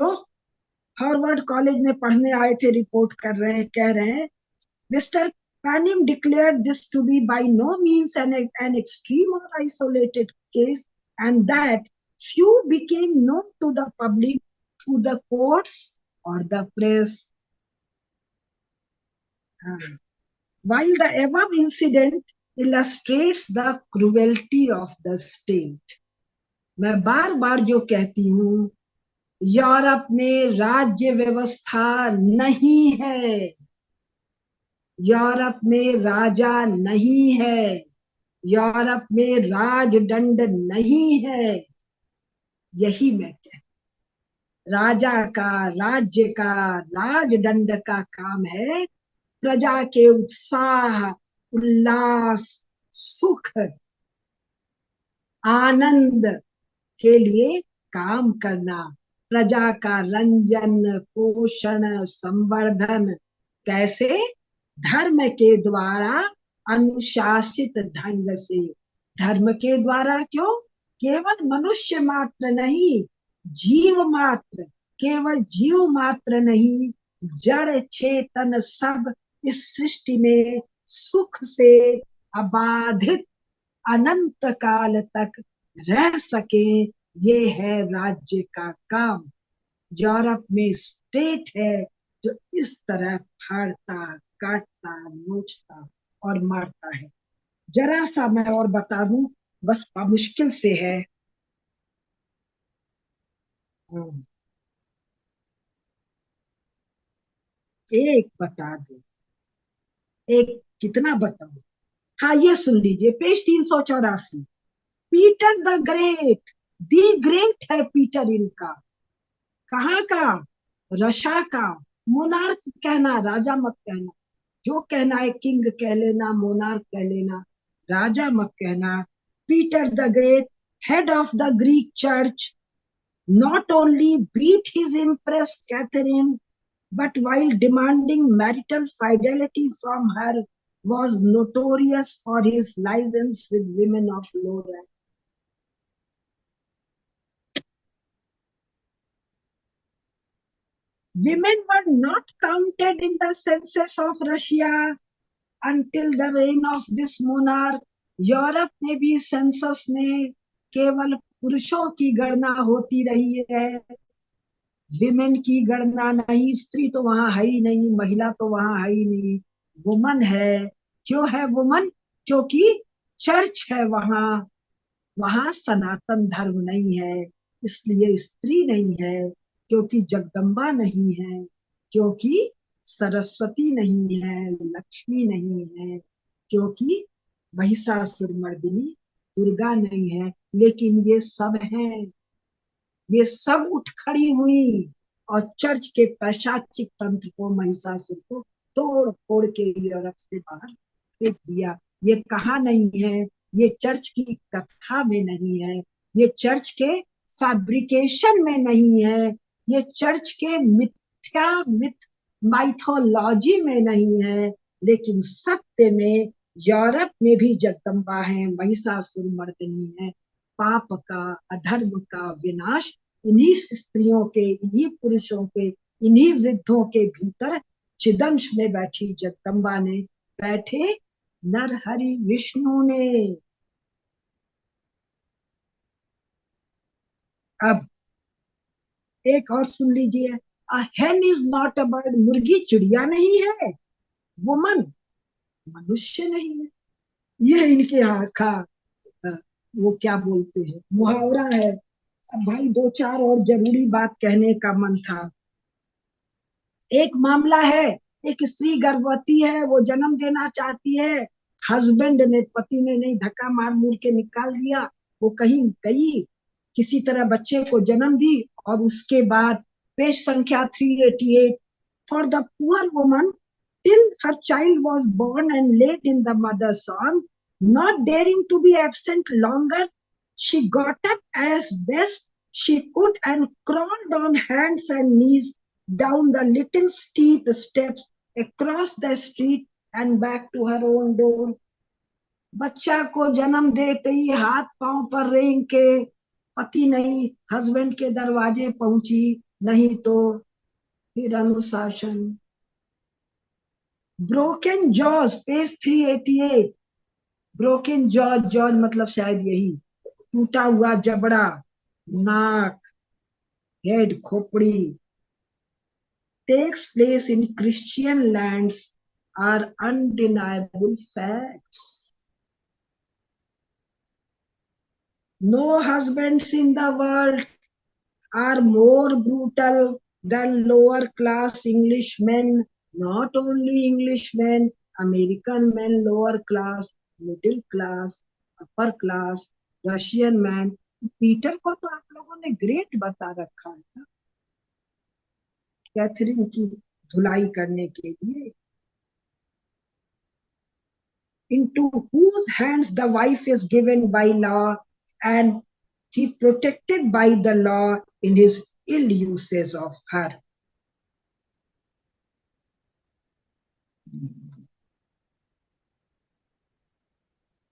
हार्वर्ड कॉलेज में पढ़ने आए थे, रिपोर्ट कर रहे हैं, कह रहे हैं, mister Penning declared this to be by no means an extreme or isolated case, and that few became known to the public through the courts or the press. While the above incident illustrates the cruelty of the state. मैं बार बार जो कहती हूँ, Europe में राज्य व्यवस्था नहीं है, Europe में राजा नहीं है, यूरोप में राजदंड नहीं है. यही मैं कहती, राजा का, राज्य का, राजदंड का काम है प्रजा के उत्साह, उल्लास, सुख, आनंद के लिए काम करना, प्रजा का रंजन, पोषण, संवर्धन. कैसे? धर्म के द्वारा, अनुशासित ढंग से. धर्म के द्वारा क्यों? केवल मनुष्य मात्र नहीं, जीव मात्र, केवल जीव मात्र नहीं, जड़ चेतन सब इस सृष्टि में सुख से अबाधित अनंत काल तक रह सके. ये है राज्य का काम. यूरोप में स्टेट है जो इस तरह फाड़ता, काटता, नोचता और मारता है. जरा सा मैं और बता दूं, बस मुश्किल से है. एक बता दो, एक कितना बताऊं. हाँ, ये सुन लीजिए, page 384. Peter the great, the great है पीटर इनका. कहाँ का? रशा का. मोनार्क कहना, राजा मत कहना. जो कहना है किंग कह लेना, मोनार्क कह लेना, राजा मत कहना. Peter the great, head of the Greek church, not only beat his empress Catherine, but while demanding marital fidelity from her, was notorious for his license with women of low rank. Women were not counted in the census of Russia until the reign of this monarch. Europe में भी census में केवल पुरुषों की गणना होती रही है, विमेन की गणना नहीं. स्त्री तो वहां है ही नहीं, महिला तो वहां है ही नहीं, वुमन है. क्यों है वुमन? क्योंकि चर्च है वहां, वहां सनातन धर्म नहीं है, इसलिए स्त्री नहीं है. क्योंकि जगदम्बा नहीं है, क्योंकि सरस्वती नहीं है, लक्ष्मी नहीं है, क्योंकि महिषासुरमर्दिनी दुर्गा नहीं है. लेकिन ये सब हैं, ये सब उठ खड़ी हुई और चर्च के पैशाचिक तंत्र को, महिषासुर को तोड़ फोड़ के यूरोप से बाहर फेंक दिया. ये कहा नहीं है, ये चर्च की कथा में नहीं है, ये चर्च के फैब्रिकेशन में नहीं है, ये चर्च के मिथ्या मिथ माइथोलॉजी में नहीं है, लेकिन सत्य में यूरोप में भी जगदम्बा है, महिषासुर मर्दिनी है. पाप का, अधर्म का विनाश इन्हीं स्त्रियों के, इन्हीं पुरुषों के इन्हीं वृद्धों के भीतर चिदंश में बैठी जगदम्बा ने, बैठे नरहरि विष्णु ने। अब एक और सुन लीजिए। अ hen is not a bird, मुर्गी चिड़िया नहीं है, वुमन मनुष्य नहीं है। ये इनके यहाँ का वो क्या बोलते हैं, मुहावरा है। अब भाई दो चार और जरूरी बात कहने का मन था। एक मामला है, एक स्त्री गर्भवती है, वो जन्म देना चाहती है, हस्बैंड ने, पति ने नहीं, धक्का मार मूर के निकाल दिया। वो कहीं गई, किसी तरह बच्चे को जन्म दी, और उसके बाद पेज संख्या 388, for the poor woman till her child was born and laid in the mother's arm, not daring to be absent longer, she got up as best she could and crawled on hands and knees down the little steep steps, across the street and back to her own door. बच्चा को जन्म देते ही हाथ पांव पर रेंग के पति नहीं, हस्बैंड के दरवाजे पहुंची, नहीं तो फिर अनुशासन। Broken jaws, page 388। Broken jaws, jaws मतलब शायद यही, टूटा हुआ जबड़ा, नाक, हेड, खोपड़ी, takes place in Christian lands are undeniable facts. No husbands in the world are more brutal than lower class Englishmen, not only Englishmen, American men, lower class, middle class, upper class, Russian man. Peter को तो आप लोगों ने great बता रखा है ना, Catherine की धुलाई करने के लिए। into whose hands the wife is given by law, and he protected by the law in his ill uses of her.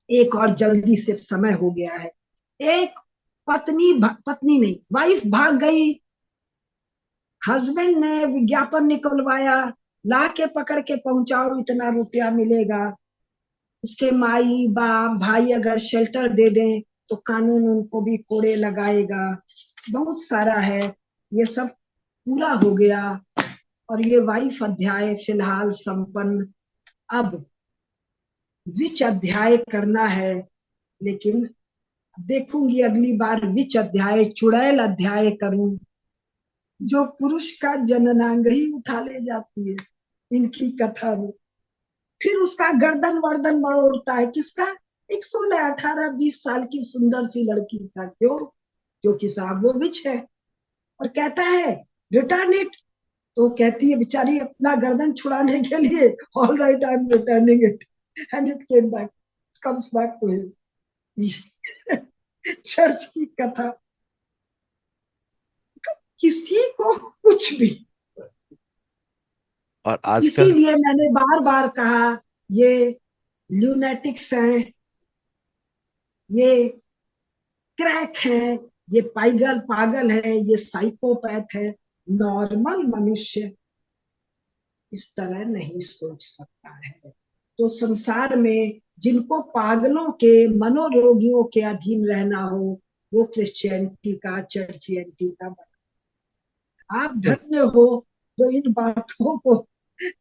एक और जल्दी से, समय हो गया है। एक पत्नी नहीं, वाइफ भाग गई, हस्बैंड ने विज्ञापन निकलवाया, ला के पकड़ के पहुंचाओ, इतना रुपया मिलेगा। उसके माई बाप भाई अगर शेल्टर दे दें तो कानून उनको भी कोड़े लगाएगा। बहुत सारा है, ये सब पूरा हो गया और ये वाइफ अध्याय फिलहाल संपन्न। अब विच अध्याय करना है, लेकिन देखूंगी अगली बार विच अध्याय, चुड़ैल अध्याय करूं, जो पुरुष का जननांग ही उठा ले जाती है इनकी कथा में। फिर उसका गर्दन वर्दन मरोड़ता है, किसका? एक 16, 18, 20 साल की सुंदर सी लड़की का, क्यों? क्योंकि साहब वो विच है, और कहता है रिटर्न इट, तो कहती है बेचारी अपना गर्दन छुड़ाने के लिए, all right I am returning it, and it came back, comes back to him. Church की कथा, किसी को कुछ भी। और आजकल इसीलिए मैंने बार बार कहा, ये ल्यूनेटिक्स हैं, ये क्रैक है, ये पागल है, ये साइकोपैथ है। नॉर्मल मनुष्य इस तरह नहीं सोच सकता है। तो संसार में जिनको पागलों के, मनोरोगियों के अधीन रहना हो, वो क्रिश्चियनिटी का, चर्चियनिटी का बना। आप धन्य हो जो इन बातों को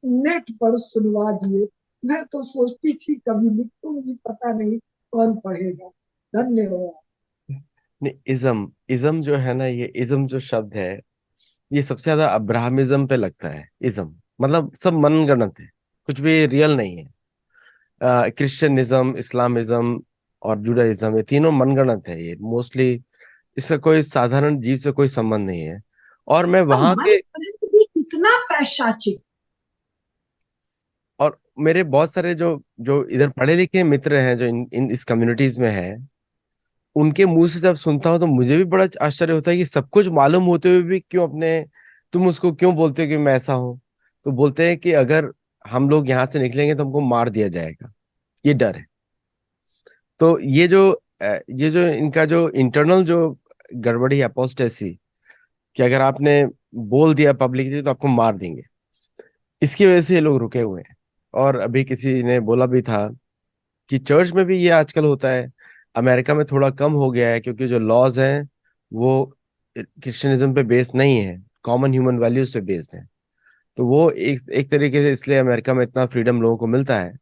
नेट पर सुनवा दिए। मैं तो सोचती थी कभी लिखूंगी, पता नहीं कौन पढ़ेगा। धन्य हो। नहीं, इज्म इज्म जो है ना, ये इज्म जो शब्द है, ये सबसे ज्यादा अब्राहमिज्म पे लगता है। इज्म मतलब सब मनगढ़ंत है, कुछ भी रियल नहीं है। क्रिश्चियनिज्म, इस्लामिज्म और जुडाइज्म, ये तीनों मनगढ़ंत है। ये मोस्टली इसका कोई साधारण जीव से कोई संबंध नहीं है। और मैं तो वहां मन के, भी कितना पैशाचिक। और मेरे बहुत सारे जो जो इधर पढ़े लिखे मित्र हैं, जो इन इस कम्युनिटीज में हैं, उनके मुंह से जब सुनता हूँ तो मुझे भी बड़ा आश्चर्य होता है कि सब कुछ मालूम होते हुए भी क्यों अपने, तुम उसको क्यों बोलते हो कि मैं ऐसा हूं। तो बोलते हैं कि अगर हम लोग यहाँ से निकलेंगे तो हमको मार दिया जाएगा, ये डर है। तो ये जो इनका जो इंटरनल जो गड़बड़ी, अपोस्टेसी, कि अगर आपने बोल दिया पब्लिकली तो आपको मार देंगे। इसकी वजह से ये लोग रुके हुए हैं। और अभी किसी ने बोला भी था कि चर्च में भी ये आजकल होता है। अमेरिका में थोड़ा कम हो गया है क्योंकि जो लॉज हैं वो क्रिश्चियनिज्म पे बेस्ड नहीं है, कॉमन ह्यूमन वैल्यूज पे बेस्ड है। तो वो एक एक तरीके से इसलिए अमेरिका में इतना फ्रीडम लोगों को मिलता है।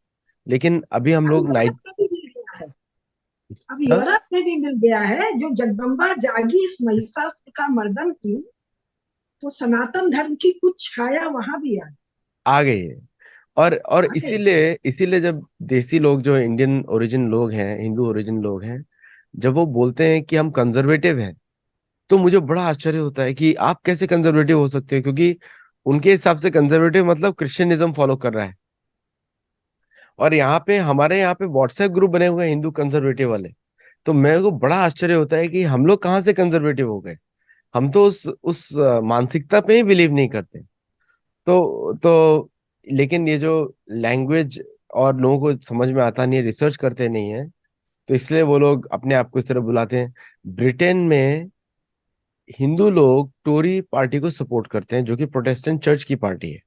लेकिन अभी हम अब लोग यूरोप नाइट में भी मिल गया है। अब हाँ, यूरोप में भी मिल गया है, जो जगदम्बा जागी इस महिषासुर का मर्दन की, तो सनातन धर्म की कुछ छाया वहां भी आ गई है। और आ गई। इसीलिए इसीलिए जब देसी लोग जो इंडियन ओरिजिन लोग हैं, हिंदू ओरिजिन लोग हैं, जब वो बोलते हैं कि हम कंजर्वेटिव हैं, तो मुझे बड़ा आश्चर्य होता है कि आप कैसे कंजर्वेटिव हो सकते हो, क्योंकि उनके हिसाब से कंजर्वेटिव मतलब क्रिश्चियनिज्म फॉलो कर रहा है। और यहाँ पे हमारे यहाँ पे व्हाट्सएप ग्रुप बने हुए हैं हिंदू कंजर्वेटिव वाले। तो मेरे को बड़ा आश्चर्य होता है कि हम लोग कहाँ से कंजर्वेटिव हो गए। हम तो उस मानसिकता पे ही बिलीव नहीं करते। तो लेकिन ये जो लैंग्वेज और लोगों को समझ में आता नहीं है, रिसर्च करते नहीं है, तो इसलिए वो लोग अपने आप को इस तरह बुलाते हैं। ब्रिटेन में हिंदू लोग टोरी पार्टी को सपोर्ट करते हैं, जो कि प्रोटेस्टेंट चर्च की पार्टी है।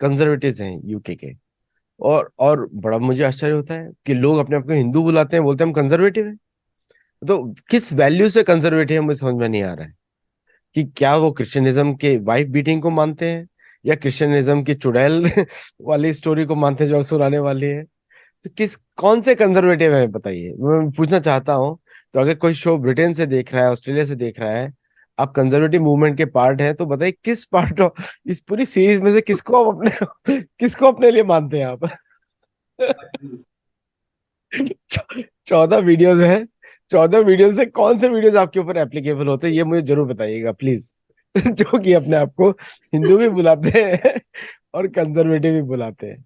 कंजर्वेटिव्स हैं यूके के। और बड़ा मुझे आश्चर्य होता है कि लोग अपने आप को हिंदू बुलाते हैं, बोलते हैं हम कंजर्वेटिव हैं। तो किस वैल्यू से कंजर्वेटिव है मुझे समझ में नहीं आ रहा है। कि क्या वो क्रिश्चियनिज्म के वाइफ बीटिंग को मानते हैं, या क्रिश्चियनिज्म की चुड़ैल वाली स्टोरी को मानते हैं जो सुनाने वाली है। तो किस कौन से कंजर्वेटिव है बताइए, मैं पूछना चाहता हूँ। तो अगर कोई शो ब्रिटेन से देख रहा है, ऑस्ट्रेलिया से देख रहा है, आप कंजर्वेटिव मूवमेंट के पार्ट हैं, तो बताइए किस पार्ट ऑफ इस पूरी सीरीज में से किसको आप अपने किसको अपने लिए मानते हैं आप। 14 वीडियोस हैं। 14 वीडियो से कौन से वीडियोस आपके ऊपर एप्लीकेबल होते हैं, ये मुझे जरूर बताइएगा प्लीज। जो कि अपने आप को हिंदू भी बुलाते हैं और कंजर्वेटिव भी बुलाते हैं।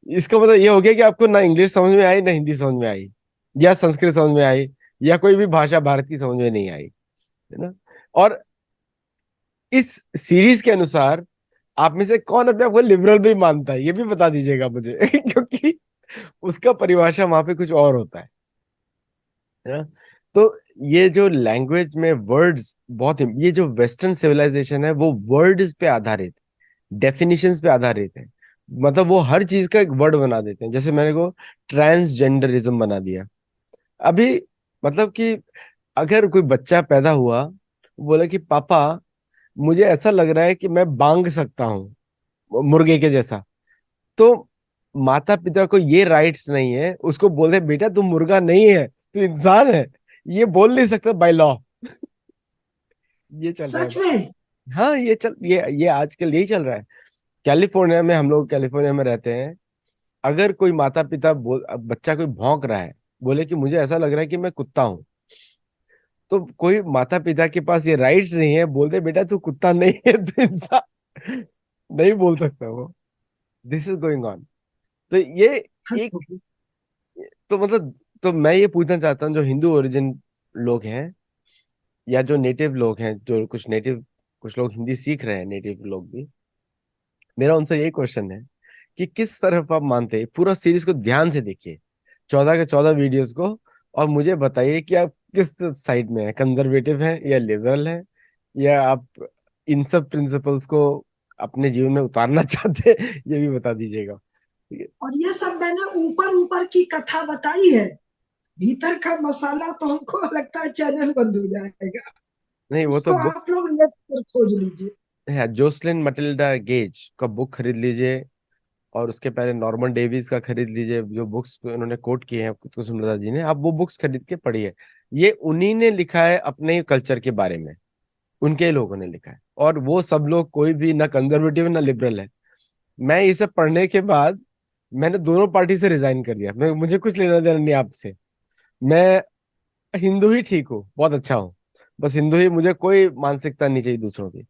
इसका मतलब ये हो गया कि आपको ना इंग्लिश समझ में आई, ना हिंदी समझ में आई, या संस्कृत समझ में आई, या कोई भी भाषा भारत की समझ में नहीं आई, है ना। और इस सीरीज के अनुसार आप में से कौन अपने आप को लिबरल भी मानता है, ये भी बता दीजिएगा मुझे। क्योंकि उसका परिभाषा वहां पे कुछ और होता है ना। तो ये जो लैंग्वेज में वर्ड्स बहुत, ये जो वेस्टर्न सिविलाइजेशन है वो वर्ड्स पे आधारित, डेफिनेशंस पे आधारित है। मतलब वो हर चीज का एक वर्ड बना देते हैं। जैसे मैंने को ट्रांसजेंडरिज्म बना दिया अभी। मतलब कि अगर कोई बच्चा पैदा हुआ, बोले कि पापा मुझे ऐसा लग रहा है कि मैं बांग सकता हूँ मुर्गे के जैसा, तो माता पिता को ये राइट्स नहीं है उसको बोलते बेटा तू मुर्गा नहीं है, तू इंसान है। ये बोल नहीं सकता बाय लॉ। ये चल रहा है। सच में। हाँ, ये आजकल यही चल रहा है। कैलिफोर्निया में, हम लोग कैलिफोर्निया में रहते हैं। अगर कोई माता पिता बच्चा कोई भौंक रहा है, बोले कि मुझे ऐसा लग रहा है कि मैं कुत्ता हूँ, तो कोई माता पिता के पास ये राइट्स नहीं है बोलते बेटा तू कुत्ता नहीं है, तू इंसान। नहीं बोल सकता वो। This is going on. तो ये हद एक, हो गई। तो मतलब, तो मैं ये पूछना चाहता हूँ जो हिंदू ओरिजिन लोग हैं, या जो नेटिव लोग हैं, जो कुछ लोग हिंदी सीख रहे हैं, नेटिव लोग भी, मेरा उनसे यही क्वेश्चन है कि किस तरफ आप मानते हैं। पूरा सीरीज को ध्यान से देखिए, 14 के 14 वीडियोस को, और मुझे बताइए कि आप किस साइड में है, कंजर्वेटिव है या लिबरल है, या आप इन सब प्रिंसिपल्स को अपने जीवन में उतारना चाहते हैं, ये भी बता दीजिएगा, ठीक है। और ये सब मैंने ऊपर ऊपर की कथा बताई है, भीतर का मसाला तो हमको लगता है चैनल बंद हो जाएगा। नहीं, वो तो उसको बुक्स आप लोग नेट पर खोज लीजिए। है। जोसलिन मटिल्डा गेज का बुक खरीद लीजिए, और उसके पहले नॉर्मन डेविस का खरीद लीजिए। जो बुक्स उन्होंने कोट किए हैं कुसुमलता जी ने, आप वो बुक्स खरीद के पढ़िए। ये उन्हीं ने लिखा है अपने कल्चर के बारे में, उनके ही लोगों ने लिखा है। और वो सब लोग कोई भी ना कंजर्वेटिव ना लिबरल है। मैं ये सब पढ़ने के बाद मैंने दोनों पार्टी से रिजाइन कर दिया। मैं मुझे कुछ लेना देना नहीं आपसे। मैं हिंदू ही ठीक हूँ, बहुत अच्छा हूँ। बस हिंदू ही, मुझे कोई मानसिकता नहीं चाहिए दूसरों की।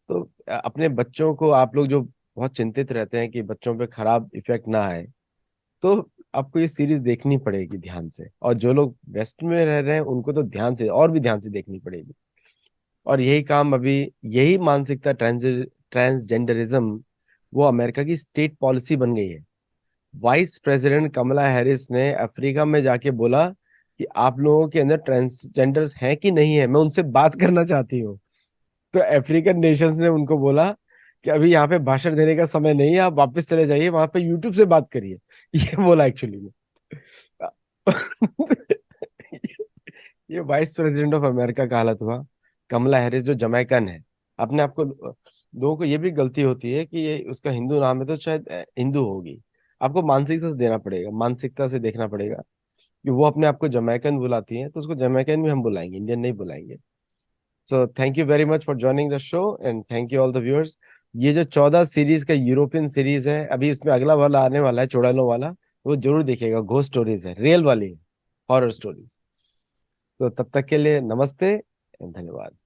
तो अपने बच्चों को, आप लोग जो बहुत चिंतित रहते हैं कि बच्चों पे खराब इफेक्ट ना आए, तो आपको ये सीरीज देखनी पड़ेगी ध्यान से। और जो लोग वेस्ट में रह रहे हैं उनको तो ध्यान से, और भी ध्यान से देखनी पड़ेगी। और यही काम अभी, यही मानसिकता, ट्रांसजेंडरिज्म, वो अमेरिका की स्टेट पॉलिसी बन गई है। वाइस प्रेसिडेंट कमला हैरिस ने अफ्रीका में जाके बोला कि आप लोगों के अंदर ट्रांसजेंडर्स हैं कि नहीं है, मैं उनसे बात करना चाहती हूँ। तो अफ्रीकन नेशंस ने उनको बोला कि अभी यहाँ पे भाषण देने का समय नहीं है, आप वापस चले जाइए, वहां पे यूट्यूब से बात करिए। ये बोला एक्चुअली में। ये वाइस प्रेसिडेंट ऑफ अमेरिका का हालत हुआ। कमला हैरिस जो जमैकन है, अपने आप को, लोगों को ये भी गलती होती है कि ये उसका हिंदू नाम है तो शायद हिंदू होगी। आपको मानसिकता से देना पड़ेगा, मानसिकता से देखना पड़ेगा कि वो अपने आप को जमैकन बुलाती है तो उसको जमैकन भी हम बुलाएंगे, इंडियन नहीं बुलाएंगे। So thank you very much for joining the show and thank you all the viewers. ये जो 14 सीरीज का यूरोपियन सीरीज है, अभी इसमें अगला वाला आने वाला है चुड़ैलों वाला, वो जरूर देखिएगा। घोस्ट स्टोरीज है, रियल वाली, हॉरर स्टोरीज। तो तब तक के लिए नमस्ते एंड धन्यवाद।